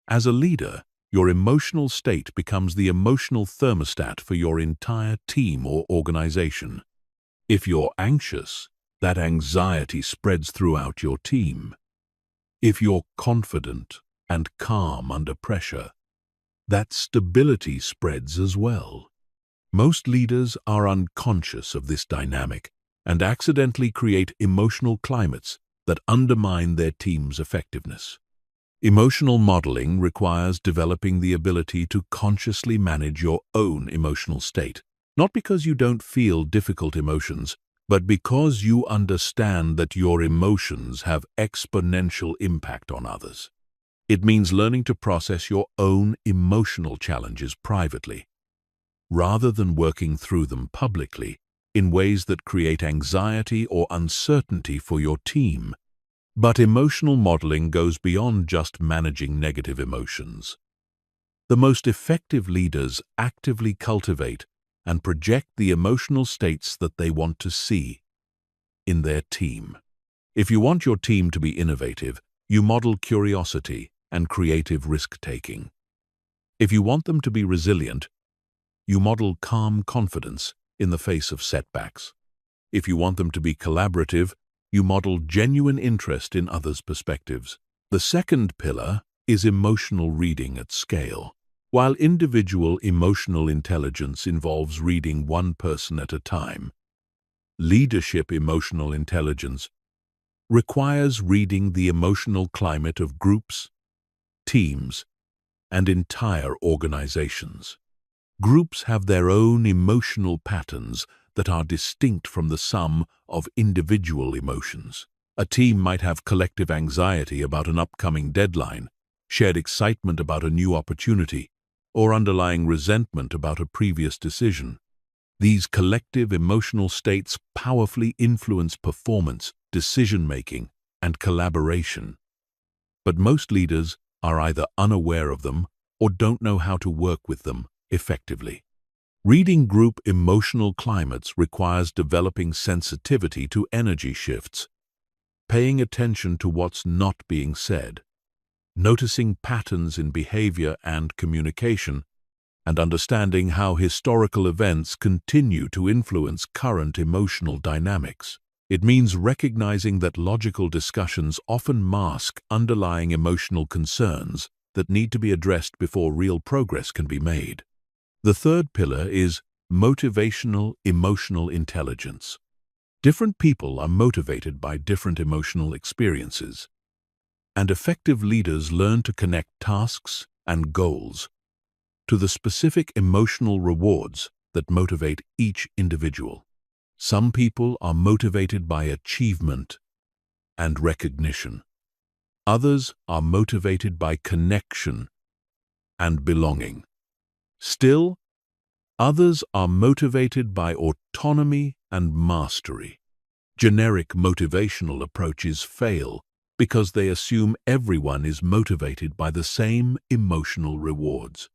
As a leader, your emotional state becomes the emotional thermostat for your entire team or organization. If you're anxious, that anxiety spreads throughout your team. If you're confident and calm under pressure, that stability spreads as well. Most leaders are unconscious of this dynamic and accidentally create emotional climates that undermine their team's effectiveness. Emotional modeling requires developing the ability to consciously manage your own emotional state, not because you don't feel difficult emotions, but because you understand that your emotions have exponential impact on others. It means learning to process your own emotional challenges privately, rather than working through them publicly in ways that create anxiety or uncertainty for your team. But emotional modeling goes beyond just managing negative emotions. The most effective leaders actively cultivate and project the emotional states that they want to see in their team. If you want your team to be innovative, you model curiosity and creative risk-taking. If you want them to be resilient, you model calm confidence in the face of setbacks. If you want them to be collaborative, you model genuine interest in others' perspectives. The second pillar is emotional reading at scale. While individual emotional intelligence involves reading one person at a time, leadership emotional intelligence requires reading the emotional climate of groups, teams, and entire organizations. Groups have their own emotional patterns that are distinct from the sum of individual emotions. A team might have collective anxiety about an upcoming deadline, shared excitement about a new opportunity, or underlying resentment about a previous decision. These collective emotional states powerfully influence performance, decision-making, and collaboration. But most leaders are either unaware of them or don't know how to work with them effectively. Reading group emotional climates requires developing sensitivity to energy shifts, paying attention to what's not being said, noticing patterns in behavior and communication, and understanding how historical events continue to influence current emotional dynamics. It means recognizing that logical discussions often mask underlying emotional concerns that need to be addressed before real progress can be made. The third pillar is motivational emotional intelligence. Different people are motivated by different emotional experiences, and effective leaders learn to connect tasks and goals to the specific emotional rewards that motivate each individual. Some people are motivated by achievement and recognition. Others are motivated by connection and belonging. Still, others are motivated by autonomy and mastery. Generic motivational approaches fail because they assume everyone is motivated by the same emotional rewards.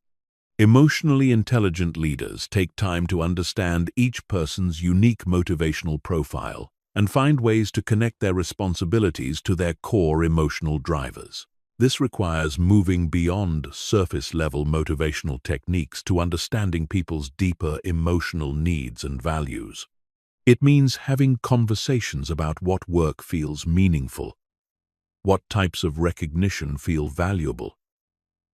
Emotionally intelligent leaders take time to understand each person's unique motivational profile and find ways to connect their responsibilities to their core emotional drivers. This requires moving beyond surface-level motivational techniques to understanding people's deeper emotional needs and values. It means having conversations about what work feels meaningful, what types of recognition feel valuable,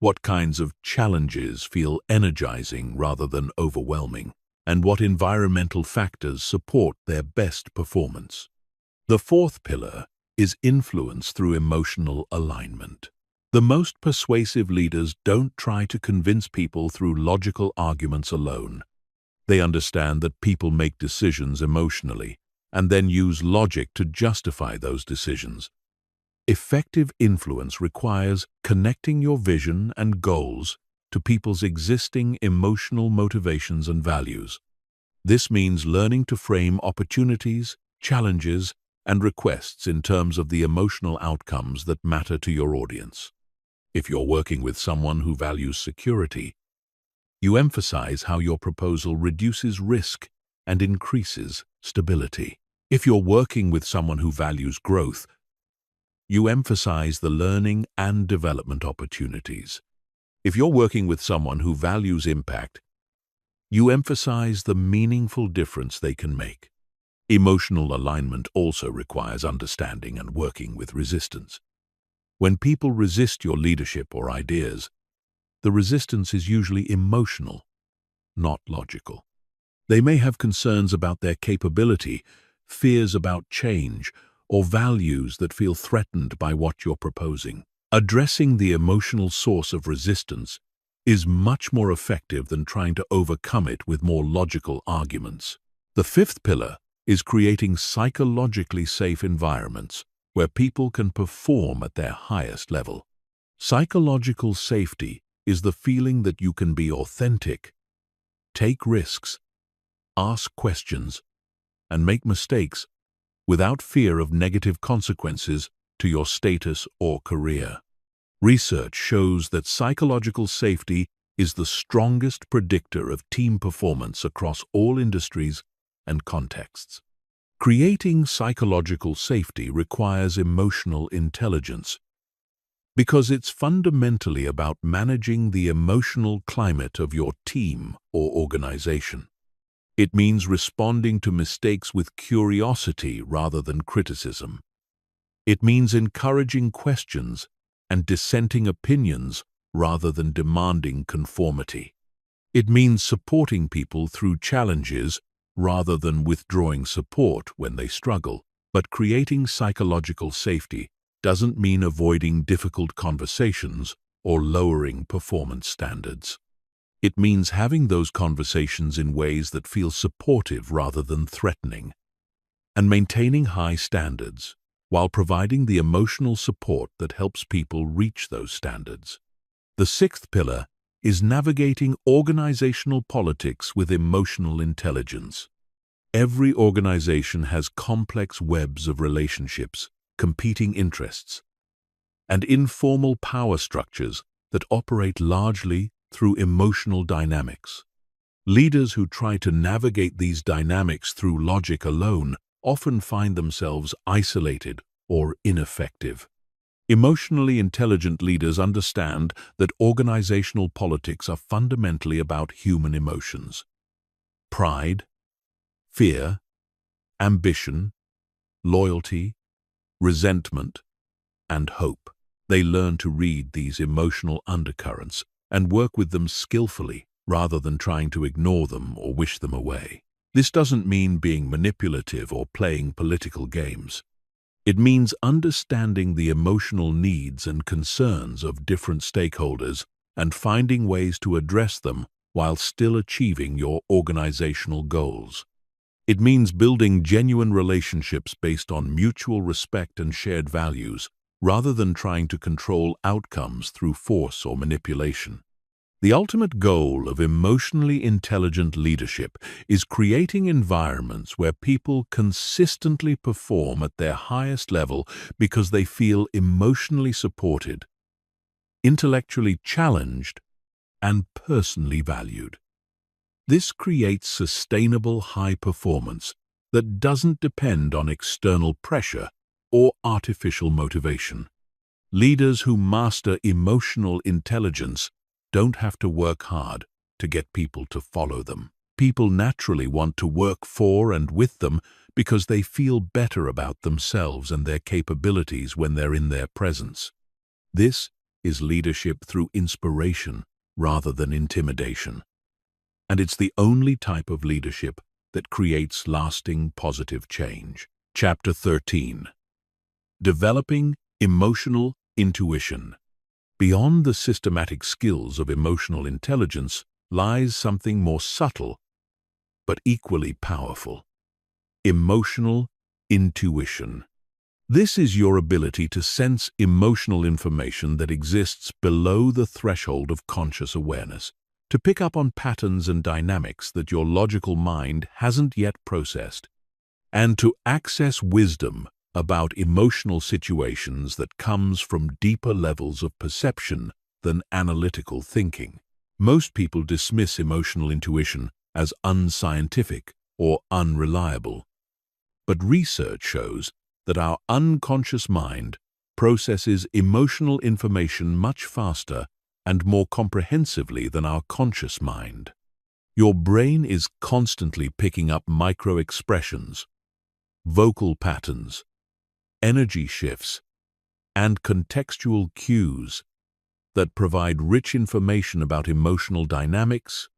what kinds of challenges feel energizing rather than overwhelming, and what environmental factors support their best performance. The fourth pillar is influence through emotional alignment. The most persuasive leaders don't try to convince people through logical arguments alone. They understand that people make decisions emotionally and then use logic to justify those decisions. Effective influence requires connecting your vision and goals to people's existing emotional motivations and values. This means learning to frame opportunities, challenges, and requests in terms of the emotional outcomes that matter to your audience. If you're working with someone who values security, you emphasize how your proposal reduces risk and increases stability. If you're working with someone who values growth, you emphasize the learning and development opportunities. If you're working with someone who values impact, you emphasize the meaningful difference they can make. Emotional alignment also requires understanding and working with resistance. When people resist your leadership or ideas, the resistance is usually emotional, not logical. They may have concerns about their capability, fears about change, or values that feel threatened by what you're proposing. Addressing the emotional source of resistance is much more effective than trying to overcome it with more logical arguments. The fifth pillar is creating psychologically safe environments where people can perform at their highest level. Psychological safety is the feeling that you can be authentic, take risks, ask questions, and make mistakes without fear of negative consequences to your status or career. Research shows that psychological safety is the strongest predictor of team performance across all industries and contexts. Creating psychological safety requires emotional intelligence because it's fundamentally about managing the emotional climate of your team or organization. It means responding to mistakes with curiosity rather than criticism. It means encouraging questions and dissenting opinions rather than demanding conformity. It means supporting people through challenges rather than withdrawing support when they struggle. But creating psychological safety doesn't mean avoiding difficult conversations or lowering performance standards. It means having those conversations in ways that feel supportive rather than threatening, and maintaining high standards while providing the emotional support that helps people reach those standards. The sixth pillar is navigating organizational politics with emotional intelligence. Every organization has complex webs of relationships, competing interests, and informal power structures that operate largely through emotional dynamics. Leaders who try to navigate these dynamics through logic alone often find themselves isolated or ineffective. Emotionally intelligent leaders understand that organizational politics are fundamentally about human emotions. Pride, fear, ambition, loyalty, resentment, and hope. They learn to read these emotional undercurrents and work with them skillfully rather than trying to ignore them or wish them away. This doesn't mean being manipulative or playing political games. It means understanding the emotional needs and concerns of different stakeholders and finding ways to address them while still achieving your organizational goals. It means building genuine relationships based on mutual respect and shared values, rather than trying to control outcomes through force or manipulation. The ultimate goal of emotionally intelligent leadership is creating environments where people consistently perform at their highest level because they feel emotionally supported, intellectually challenged, and personally valued. This creates sustainable high performance that doesn't depend on external pressure or artificial motivation. Leaders who master emotional intelligence don't have to work hard to get people to follow them. People naturally want to work for and with them because they feel better about themselves and their capabilities when they're in their presence. This is leadership through inspiration rather than intimidation. And it's the only type of leadership that creates lasting positive change. Chapter 13. Developing emotional intuition. Beyond the systematic skills of emotional intelligence lies something more subtle, but equally powerful. Emotional intuition. This is your ability to sense emotional information that exists below the threshold of conscious awareness, to pick up on patterns and dynamics that your logical mind hasn't yet processed, and to access wisdom about emotional situations that comes from deeper levels of perception than analytical thinking. Most people dismiss emotional intuition as unscientific or unreliable, but research shows that our unconscious mind processes emotional information much faster and more comprehensively than our conscious mind. Your brain is constantly picking up micro-expressions, vocal patterns, energy shifts, and contextual cues that provide rich information about emotional dynamics,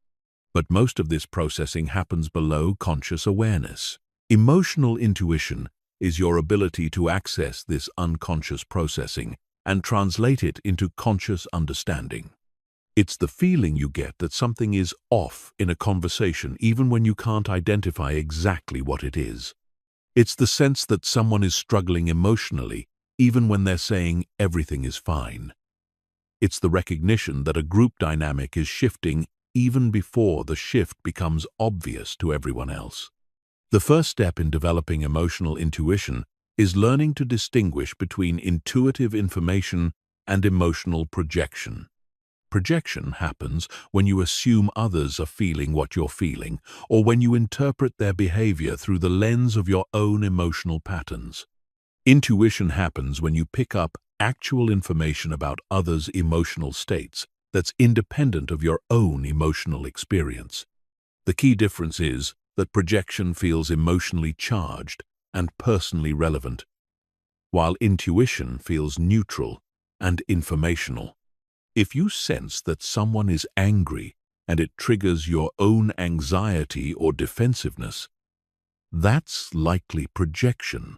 but most of this processing happens below conscious awareness. Emotional intuition is your ability to access this unconscious processing and translate it into conscious understanding. It's the feeling you get that something is off in a conversation even when you can't identify exactly what it is. It's the sense that someone is struggling emotionally, even when they're saying everything is fine. It's the recognition that a group dynamic is shifting even before the shift becomes obvious to everyone else. The first step in developing emotional intuition is learning to distinguish between intuitive information and emotional projection. Projection happens when you assume others are feeling what you're feeling, or when you interpret their behavior through the lens of your own emotional patterns. Intuition happens when you pick up actual information about others' emotional states that's independent of your own emotional experience. The key difference is that projection feels emotionally charged and personally relevant, while intuition feels neutral and informational. If you sense that someone is angry and it triggers your own anxiety or defensiveness, that's likely projection.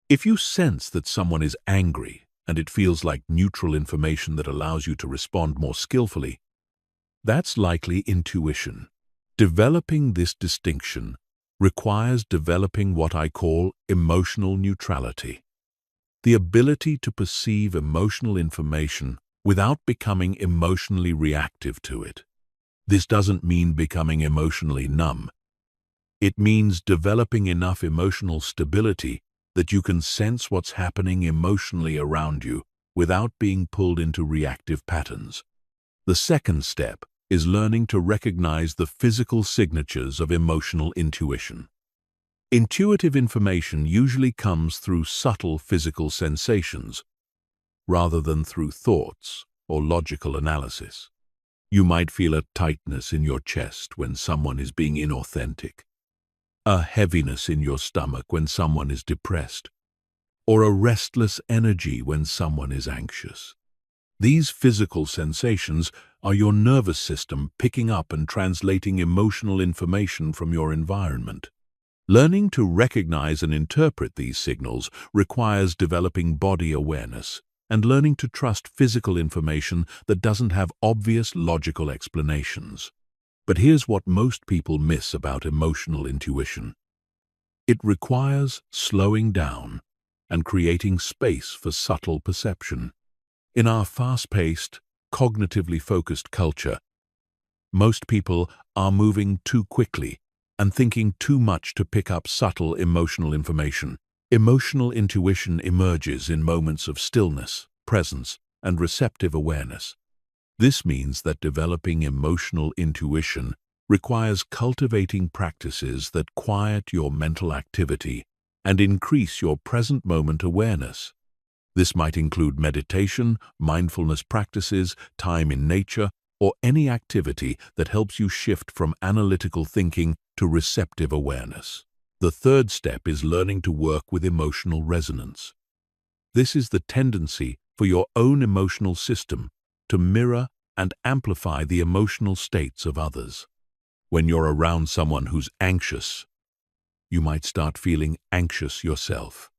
If you sense that someone is angry and it feels like neutral information that allows you to respond more skillfully, that's likely intuition. Developing this distinction requires developing what I call emotional neutrality, the ability to perceive emotional information without becoming emotionally reactive to it. This doesn't mean becoming emotionally numb. It means developing enough emotional stability that you can sense what's happening emotionally around you without being pulled into reactive patterns. The second step is learning to recognize the physical signatures of emotional intuition. Intuitive information usually comes through subtle physical sensations, rather than through thoughts or logical analysis. You might feel a tightness in your chest when someone is being inauthentic, a heaviness in your stomach when someone is depressed, or a restless energy when someone is anxious. These physical sensations are your nervous system picking up and translating emotional information from your environment. Learning to recognize and interpret these signals requires developing body awareness and learning to trust physical information that doesn't have obvious logical explanations. But here's what most people miss about emotional intuition. It requires slowing down and creating space for subtle perception. In our fast-paced, cognitively focused culture, most people are moving too quickly and thinking too much to pick up subtle emotional information. Emotional intuition emerges in moments of stillness, presence, and receptive awareness. This means that developing emotional intuition requires cultivating practices that quiet your mental activity and increase your present moment awareness. This might include meditation, mindfulness practices, time in nature, or any activity that helps you shift from analytical thinking to receptive awareness. The third step is learning to work with emotional resonance. This is the tendency for your own emotional system to mirror and amplify the emotional states of others. When you're around someone who's anxious, you might start feeling anxious yourself.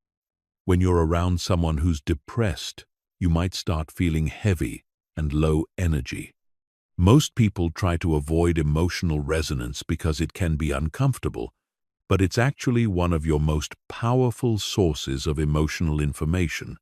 When you're around someone who's depressed, you might start feeling heavy and low energy. Most people try to avoid emotional resonance because it can be uncomfortable, but it's actually one of your most powerful sources of emotional information.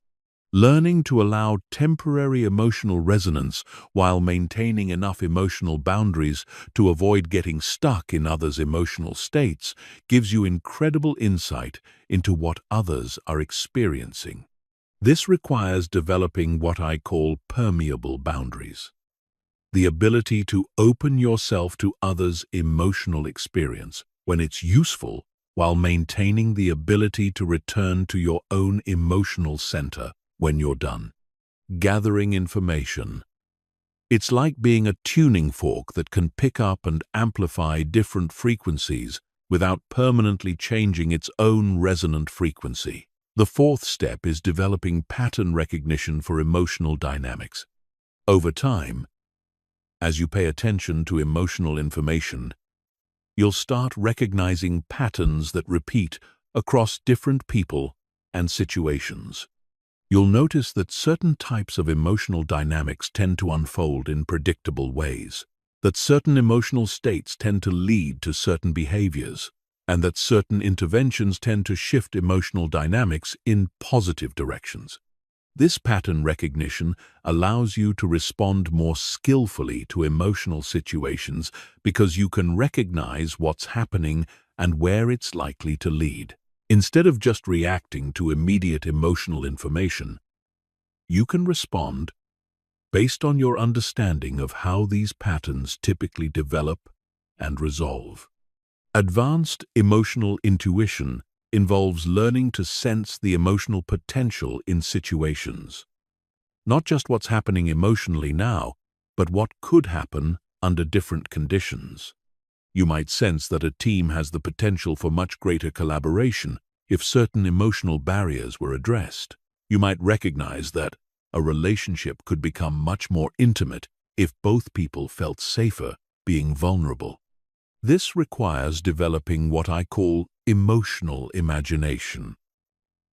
Learning to allow temporary emotional resonance while maintaining enough emotional boundaries to avoid getting stuck in others' emotional states gives you incredible insight into what others are experiencing. This requires developing what I call permeable boundaries. The ability to open yourself to others' emotional experience when it's useful, while maintaining the ability to return to your own emotional center when you're done. Gathering information. It's like being a tuning fork that can pick up and amplify different frequencies without permanently changing its own resonant frequency. The fourth step is developing pattern recognition for emotional dynamics. Over time, as you pay attention to emotional information, you'll start recognizing patterns that repeat across different people and situations. You'll notice that certain types of emotional dynamics tend to unfold in predictable ways, that certain emotional states tend to lead to certain behaviors, and that certain interventions tend to shift emotional dynamics in positive directions. This pattern recognition allows you to respond more skillfully to emotional situations because you can recognize what's happening and where it's likely to lead. Instead of just reacting to immediate emotional information, you can respond based on your understanding of how these patterns typically develop and resolve. Advanced emotional intuition involves learning to sense the emotional potential in situations. Not just what's happening emotionally now, but what could happen under different conditions. You might sense that a team has the potential for much greater collaboration if certain emotional barriers were addressed. You might recognize that a relationship could become much more intimate if both people felt safer being vulnerable. This requires developing what I call emotional imagination,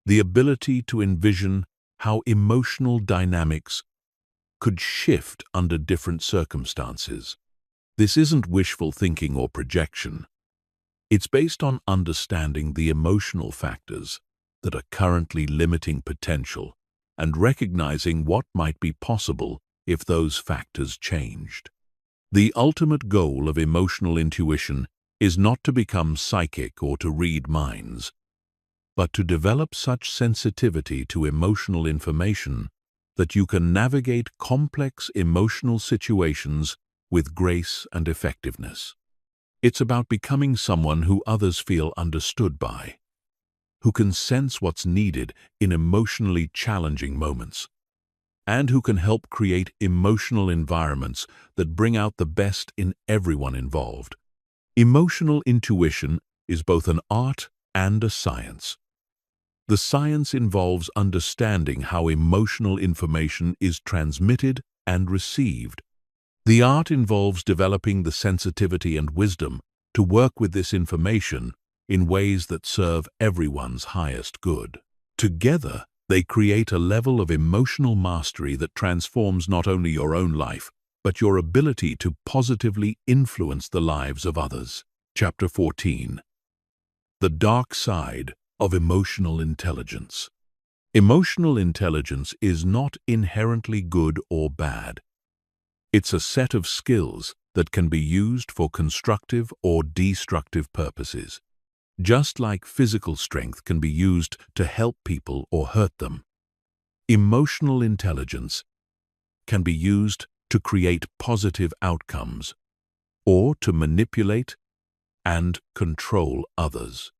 the ability to envision how emotional dynamics could shift under different circumstances. This isn't wishful thinking or projection. It's based on understanding the emotional factors that are currently limiting potential and recognizing what might be possible if those factors changed. The ultimate goal of emotional intuition is not to become psychic or to read minds, but to develop such sensitivity to emotional information that you can navigate complex emotional situations with grace and effectiveness. It's about becoming someone who others feel understood by, who can sense what's needed in emotionally challenging moments, and who can help create emotional environments that bring out the best in everyone involved. Emotional intuition is both an art and a science. The science involves understanding how emotional information is transmitted and received. The art involves developing the sensitivity and wisdom to work with this information in ways that serve everyone's highest good. Together, They create a level of emotional mastery that transforms not only your own life, but your ability to positively influence the lives of others. Chapter 14. The Dark Side of Emotional Intelligence. Emotional intelligence is not inherently good or bad. It's a set of skills that can be used for constructive or destructive purposes. Just like physical strength can be used to help people or hurt them, emotional intelligence can be used to create positive outcomes or to manipulate and control others.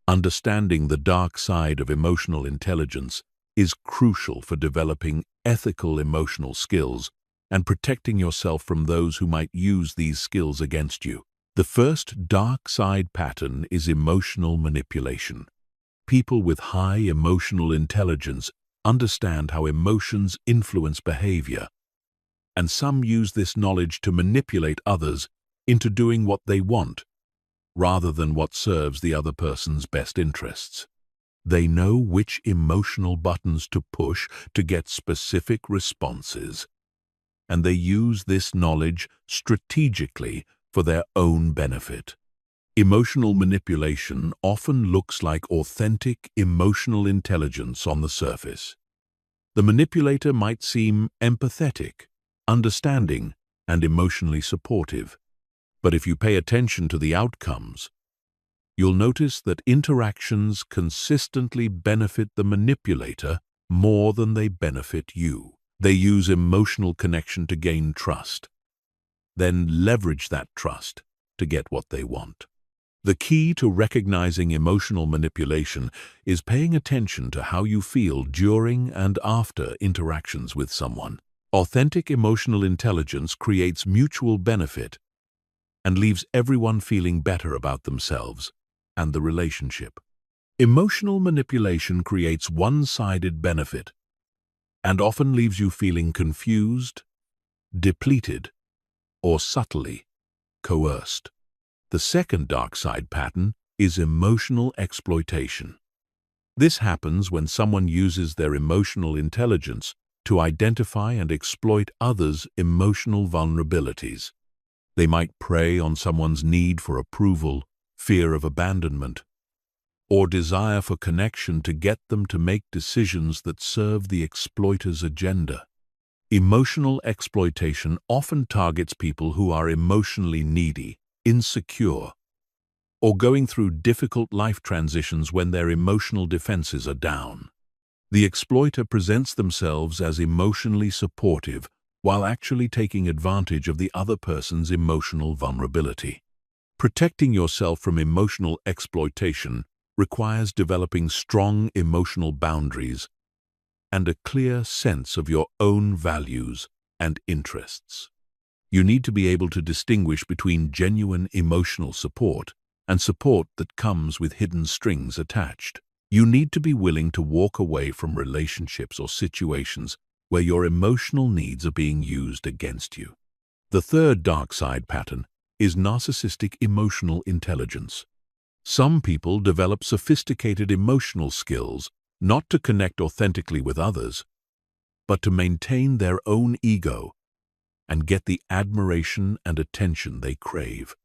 Understanding the dark side of emotional intelligence is crucial for developing ethical emotional skills and protecting yourself from those who might use these skills against you. The first dark side pattern is emotional manipulation. People with high emotional intelligence understand how emotions influence behavior, and some use this knowledge to manipulate others into doing what they want, rather than what serves the other person's best interests. They know which emotional buttons to push to get specific responses, and they use this knowledge strategically for their own benefit. Emotional manipulation often looks like authentic emotional intelligence on the surface. The manipulator might seem empathetic, understanding, and emotionally supportive. But if you pay attention to the outcomes, you'll notice that interactions consistently benefit the manipulator more than they benefit you. They use emotional connection to gain trust, then leverage that trust to get what they want. The key to recognizing emotional manipulation is paying attention to how you feel during and after interactions with someone. Authentic emotional intelligence creates mutual benefit and leaves everyone feeling better about themselves and the relationship. Emotional manipulation creates one-sided benefit and often leaves you feeling confused, depleted, or subtly coerced. The second dark side pattern is emotional exploitation. This happens when someone uses their emotional intelligence to identify and exploit others' emotional vulnerabilities. They might prey on someone's need for approval, fear of abandonment, or desire for connection to get them to make decisions that serve the exploiter's agenda. Emotional exploitation often targets people who are emotionally needy, insecure, or going through difficult life transitions when their emotional defenses are down. The exploiter presents themselves as emotionally supportive while actually taking advantage of the other person's emotional vulnerability. Protecting yourself from emotional exploitation requires developing strong emotional boundaries and a clear sense of your own values and interests. You need to be able to distinguish between genuine emotional support and support that comes with hidden strings attached. You need to be willing to walk away from relationships or situations where your emotional needs are being used against you. The third dark side pattern is narcissistic emotional intelligence. Some people develop sophisticated emotional skills not to connect authentically with others, but to maintain their own ego and get the admiration and attention they crave.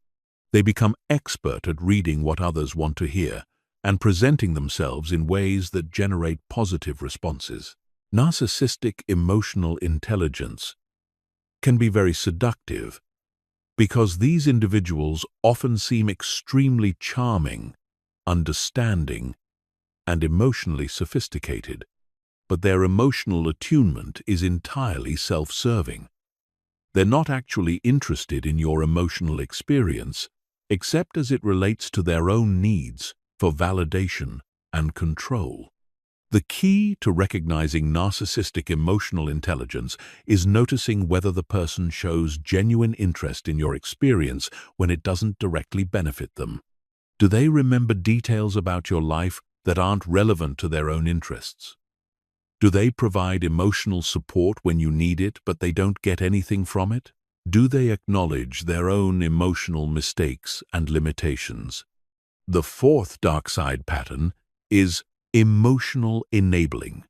They become expert at reading what others want to hear and presenting themselves in ways that generate positive responses. Narcissistic emotional intelligence can be very seductive because these individuals often seem extremely charming, understanding, and emotionally sophisticated, but their emotional attunement is entirely self-serving. They're not actually interested in your emotional experience, except as it relates to their own needs for validation and control. The key to recognizing narcissistic emotional intelligence is noticing whether the person shows genuine interest in your experience when it doesn't directly benefit them. Do they remember details about your life that aren't relevant to their own interests? Do they provide emotional support when you need it, but they don't get anything from it? Do they acknowledge their own emotional mistakes and limitations? The fourth dark side pattern is emotional enabling.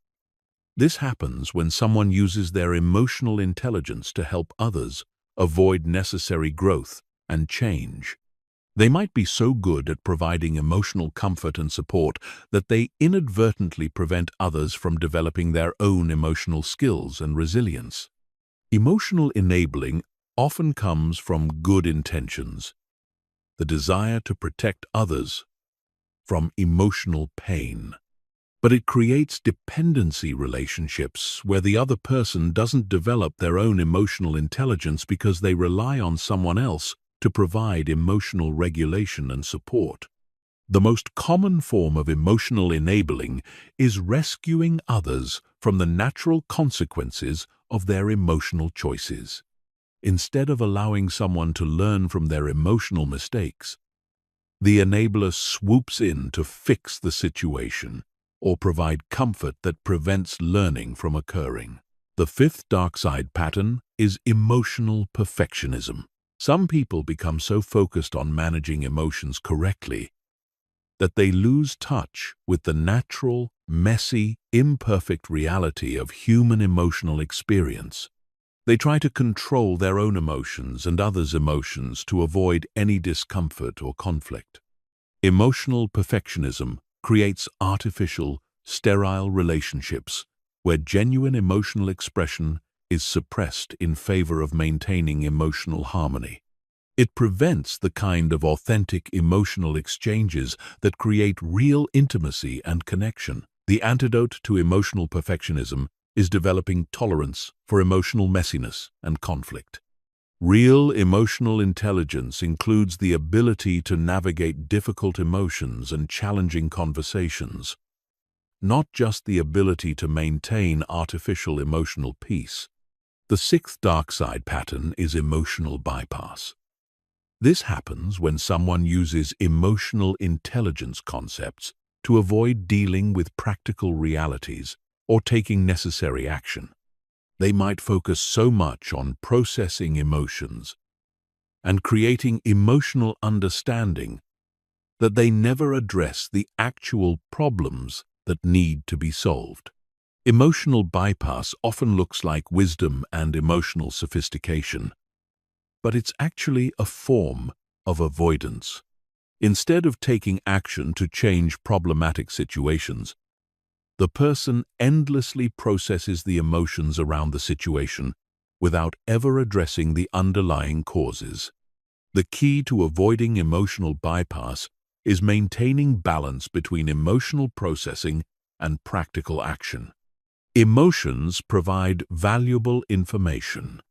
This happens when someone uses their emotional intelligence to help others avoid necessary growth and change. They might be so good at providing emotional comfort and support that they inadvertently prevent others from developing their own emotional skills and resilience. Emotional enabling often comes from good intentions, the desire to protect others from emotional pain. But it creates dependency relationships where the other person doesn't develop their own emotional intelligence because they rely on someone else to provide emotional regulation and support. The most common form of emotional enabling is rescuing others from the natural consequences of their emotional choices. Instead of allowing someone to learn from their emotional mistakes, the enabler swoops in to fix the situation or provide comfort that prevents learning from occurring. The fifth dark side pattern is emotional perfectionism. Some people become so focused on managing emotions correctly that they lose touch with the natural, messy, imperfect reality of human emotional experience. They try to control their own emotions and others' emotions to avoid any discomfort or conflict. Emotional perfectionism creates artificial, sterile relationships where genuine emotional expression is suppressed in favor of maintaining emotional harmony. It prevents the kind of authentic emotional exchanges that create real intimacy and connection. The antidote to emotional perfectionism is developing tolerance for emotional messiness and conflict. Real emotional intelligence includes the ability to navigate difficult emotions and challenging conversations, not just the ability to maintain artificial emotional peace. The sixth dark side pattern is emotional bypass. This happens when someone uses emotional intelligence concepts to avoid dealing with practical realities or taking necessary action. They might focus so much on processing emotions and creating emotional understanding that they never address the actual problems that need to be solved. Emotional bypass often looks like wisdom and emotional sophistication, but it's actually a form of avoidance. Instead of taking action to change problematic situations, the person endlessly processes the emotions around the situation without ever addressing the underlying causes. The key to avoiding emotional bypass is maintaining balance between emotional processing and practical action. Emotions provide valuable information,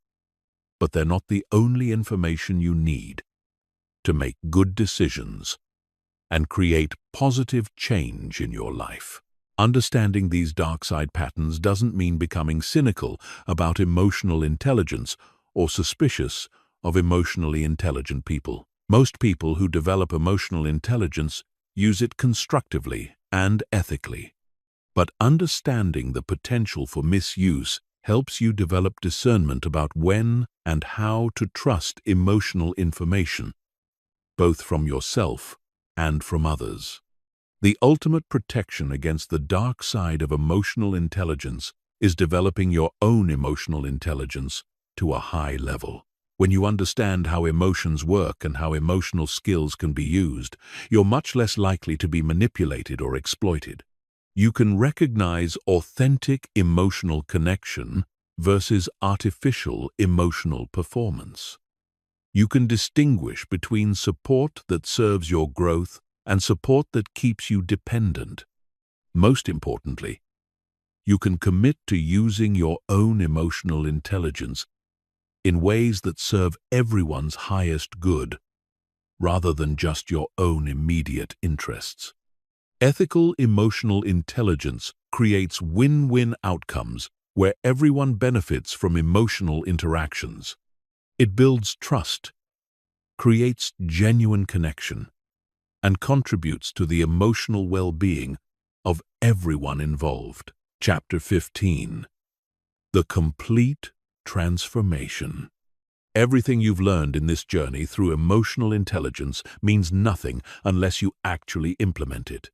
but they're not the only information you need to make good decisions and create positive change in your life. Understanding these dark side patterns doesn't mean becoming cynical about emotional intelligence or suspicious of emotionally intelligent people. Most people who develop emotional intelligence use it constructively and ethically. But understanding the potential for misuse helps you develop discernment about when and how to trust emotional information, both from yourself and from others. The ultimate protection against the dark side of emotional intelligence is developing your own emotional intelligence to a high level. When you understand how emotions work and how emotional skills can be used, you're much less likely to be manipulated or exploited. You can recognize authentic emotional connection versus artificial emotional performance. You can distinguish between support that serves your growth and support that keeps you dependent. Most importantly, you can commit to using your own emotional intelligence in ways that serve everyone's highest good, rather than just your own immediate interests. Ethical emotional intelligence creates win-win outcomes where everyone benefits from emotional interactions. It builds trust, creates genuine connection, and contributes to the emotional well-being of everyone involved. Chapter 15. The Complete Transformation. Everything you've learned in this journey through emotional intelligence means nothing unless you actually implement it.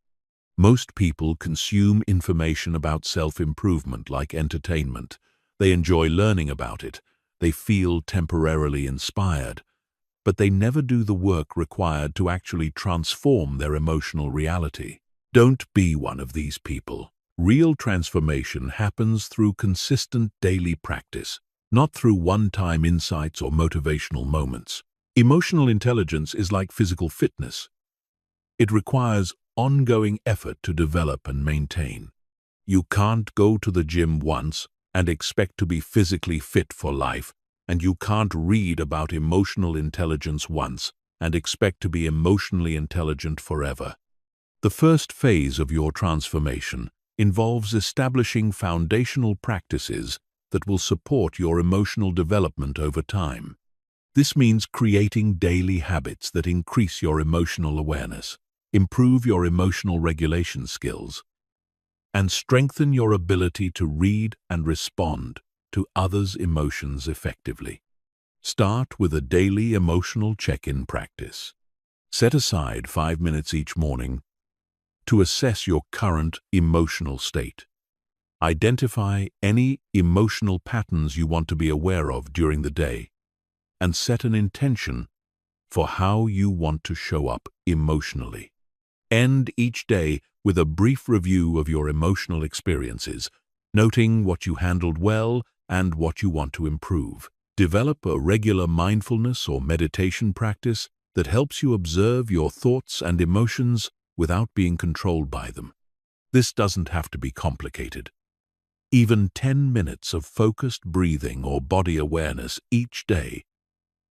Most people consume information about self-improvement like entertainment. They enjoy learning about it. They feel temporarily inspired, but they never do the work required to actually transform their emotional reality. Don't be one of these people. Real transformation happens through consistent daily practice, not through one-time insights or motivational moments. Emotional intelligence is like physical fitness. It requires ongoing effort to develop and maintain. You can't go to the gym once and expect to be physically fit for life, and you can't read about emotional intelligence once and expect to be emotionally intelligent forever. The first phase of your transformation involves establishing foundational practices that will support your emotional development over time. This means creating daily habits that increase your emotional awareness, improve your emotional regulation skills, and strengthen your ability to read and respond to others' emotions effectively. Start with a daily emotional check-in practice. Set aside 5 minutes each morning to assess your current emotional state. Identify any emotional patterns you want to be aware of during the day, and set an intention for how you want to show up emotionally. End each day with a brief review of your emotional experiences, noting what you handled well and what you want to improve. Develop a regular mindfulness or meditation practice that helps you observe your thoughts and emotions without being controlled by them. This doesn't have to be complicated. Even 10 minutes of focused breathing or body awareness each day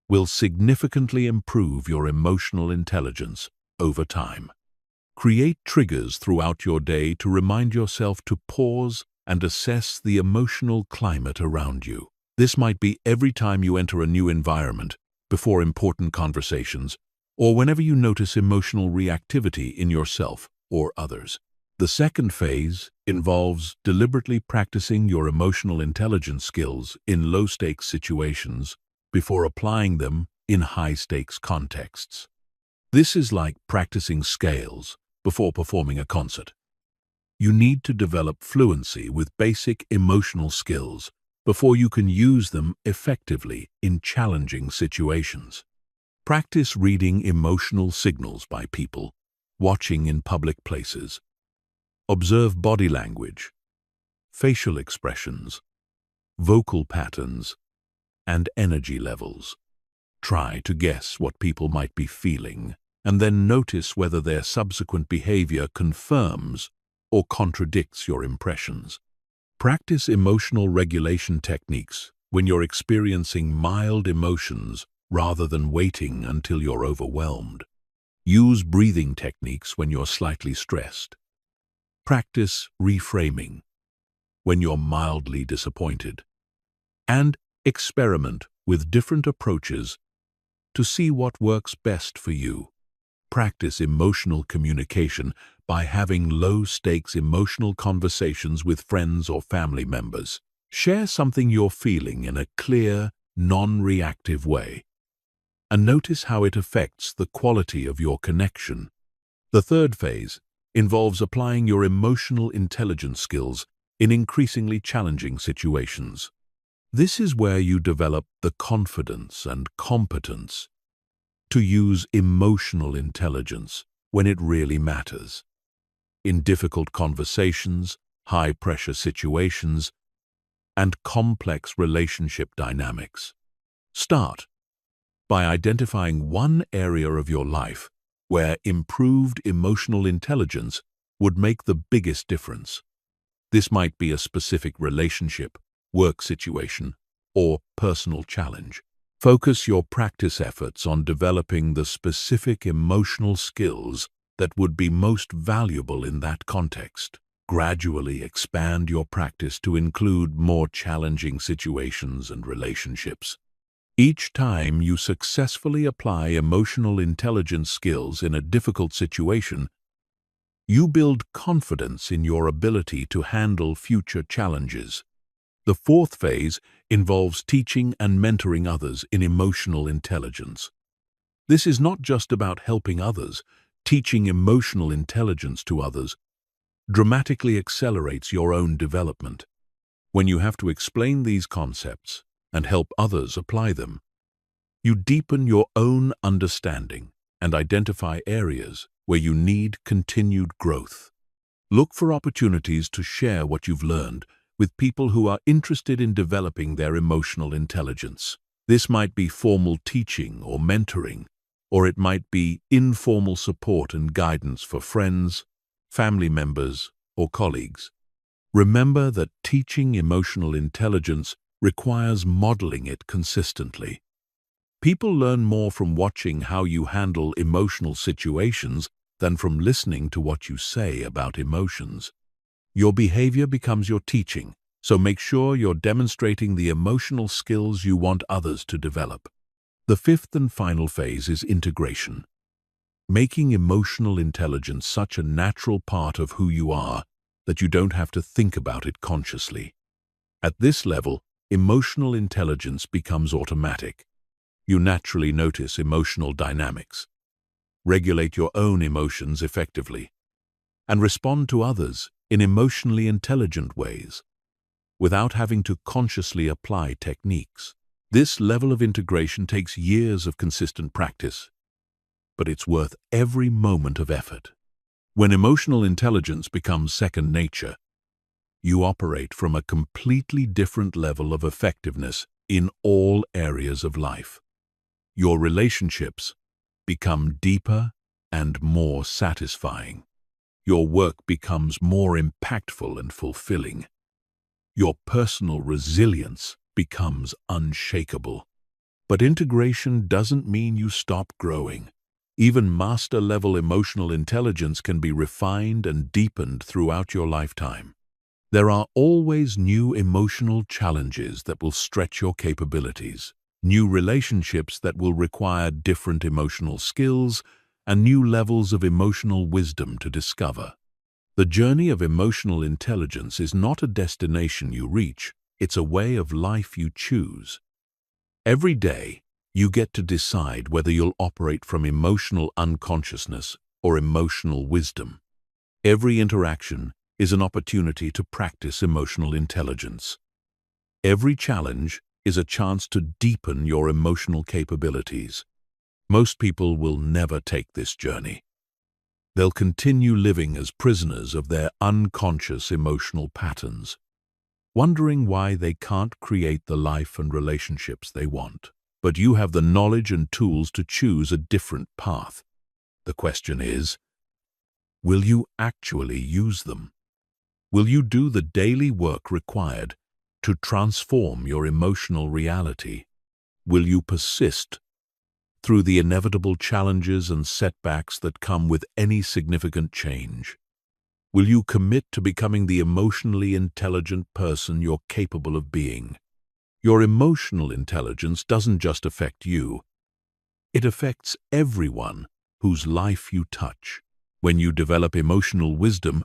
will significantly improve your emotional intelligence over time. Create triggers throughout your day to remind yourself to pause and assess the emotional climate around you. This might be every time you enter a new environment, before important conversations, or whenever you notice emotional reactivity in yourself or others. The second phase involves deliberately practicing your emotional intelligence skills in low-stakes situations before applying them in high-stakes contexts. This is like practicing scales before performing a concert. You need to develop fluency with basic emotional skills before you can use them effectively in challenging situations. Practice reading emotional signals by people, watching in public places. Observe body language, facial expressions, vocal patterns, and energy levels. Try to guess what people might be feeling, and then notice whether their subsequent behavior confirms or contradicts your impressions. Practice emotional regulation techniques when you're experiencing mild emotions rather than waiting until you're overwhelmed. Use breathing techniques when you're slightly stressed. Practice reframing when you're mildly disappointed. And experiment with different approaches to see what works best for you. Practice emotional communication by having low-stakes emotional conversations with friends or family members. Share something you're feeling in a clear, non-reactive way, and notice how it affects the quality of your connection. The third phase involves applying your emotional intelligence skills in increasingly challenging situations. This is where you develop the confidence and competence to use emotional intelligence when it really matters. In difficult conversations, high-pressure situations, and complex relationship dynamics. Start by identifying one area of your life where improved emotional intelligence would make the biggest difference. This might be a specific relationship, work situation, or personal challenge. Focus your practice efforts on developing the specific emotional skills that would be most valuable in that context. Gradually expand your practice to include more challenging situations and relationships. Each time you successfully apply emotional intelligence skills in a difficult situation, you build confidence in your ability to handle future challenges. The fourth phase involves teaching and mentoring others in emotional intelligence. This is not just about helping others. Teaching emotional intelligence to others dramatically accelerates your own development. When you have to explain these concepts and help others apply them, you deepen your own understanding and identify areas where you need continued growth. Look for opportunities to share what you've learned with people who are interested in developing their emotional intelligence. This might be formal teaching or mentoring, or it might be informal support and guidance for friends, family members, or colleagues. Remember that teaching emotional intelligence requires modeling it consistently. People learn more from watching how you handle emotional situations than from listening to what you say about emotions. Your behavior becomes your teaching, so make sure you're demonstrating the emotional skills you want others to develop. The fifth and final phase is integration. Making emotional intelligence such a natural part of who you are that you don't have to think about it consciously. At this level, emotional intelligence becomes automatic. You naturally notice emotional dynamics, regulate your own emotions effectively, and respond to others in emotionally intelligent ways, without having to consciously apply techniques. This level of integration takes years of consistent practice, but it's worth every moment of effort. When emotional intelligence becomes second nature, you operate from a completely different level of effectiveness in all areas of life. Your relationships become deeper and more satisfying. Your work becomes more impactful and fulfilling. Your personal resilience becomes unshakable. But integration doesn't mean you stop growing. Even master-level emotional intelligence can be refined and deepened throughout your lifetime. There are always new emotional challenges that will stretch your capabilities, new relationships that will require different emotional skills, and new levels of emotional wisdom to discover. The journey of emotional intelligence is not a destination you reach, it's a way of life you choose. Every day, you get to decide whether you'll operate from emotional unconsciousness or emotional wisdom. Every interaction is an opportunity to practice emotional intelligence. Every challenge is a chance to deepen your emotional capabilities. Most people will never take this journey. They'll continue living as prisoners of their unconscious emotional patterns, wondering why they can't create the life and relationships they want. But you have the knowledge and tools to choose a different path. The question is, will you actually use them? Will you do the daily work required to transform your emotional reality? Will you persist through the inevitable challenges and setbacks that come with any significant change? Will you commit to becoming the emotionally intelligent person you're capable of being? Your emotional intelligence doesn't just affect you. It affects everyone whose life you touch. When you develop emotional wisdom,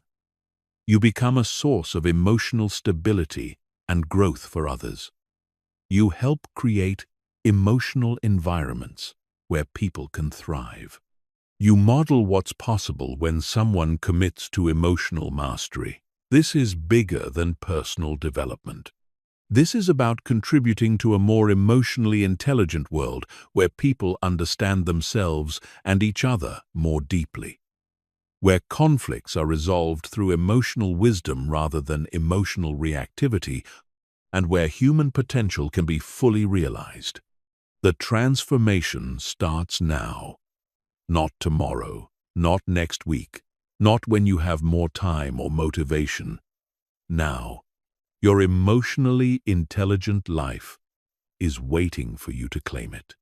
you become a source of emotional stability and growth for others. You help create emotional environments where people can thrive. You model what's possible when someone commits to emotional mastery. This is bigger than personal development. This is about contributing to a more emotionally intelligent world where people understand themselves and each other more deeply, where conflicts are resolved through emotional wisdom rather than emotional reactivity, and where human potential can be fully realized. The transformation starts now, not tomorrow, not next week, not when you have more time or motivation. Now, your emotionally intelligent life is waiting for you to claim it.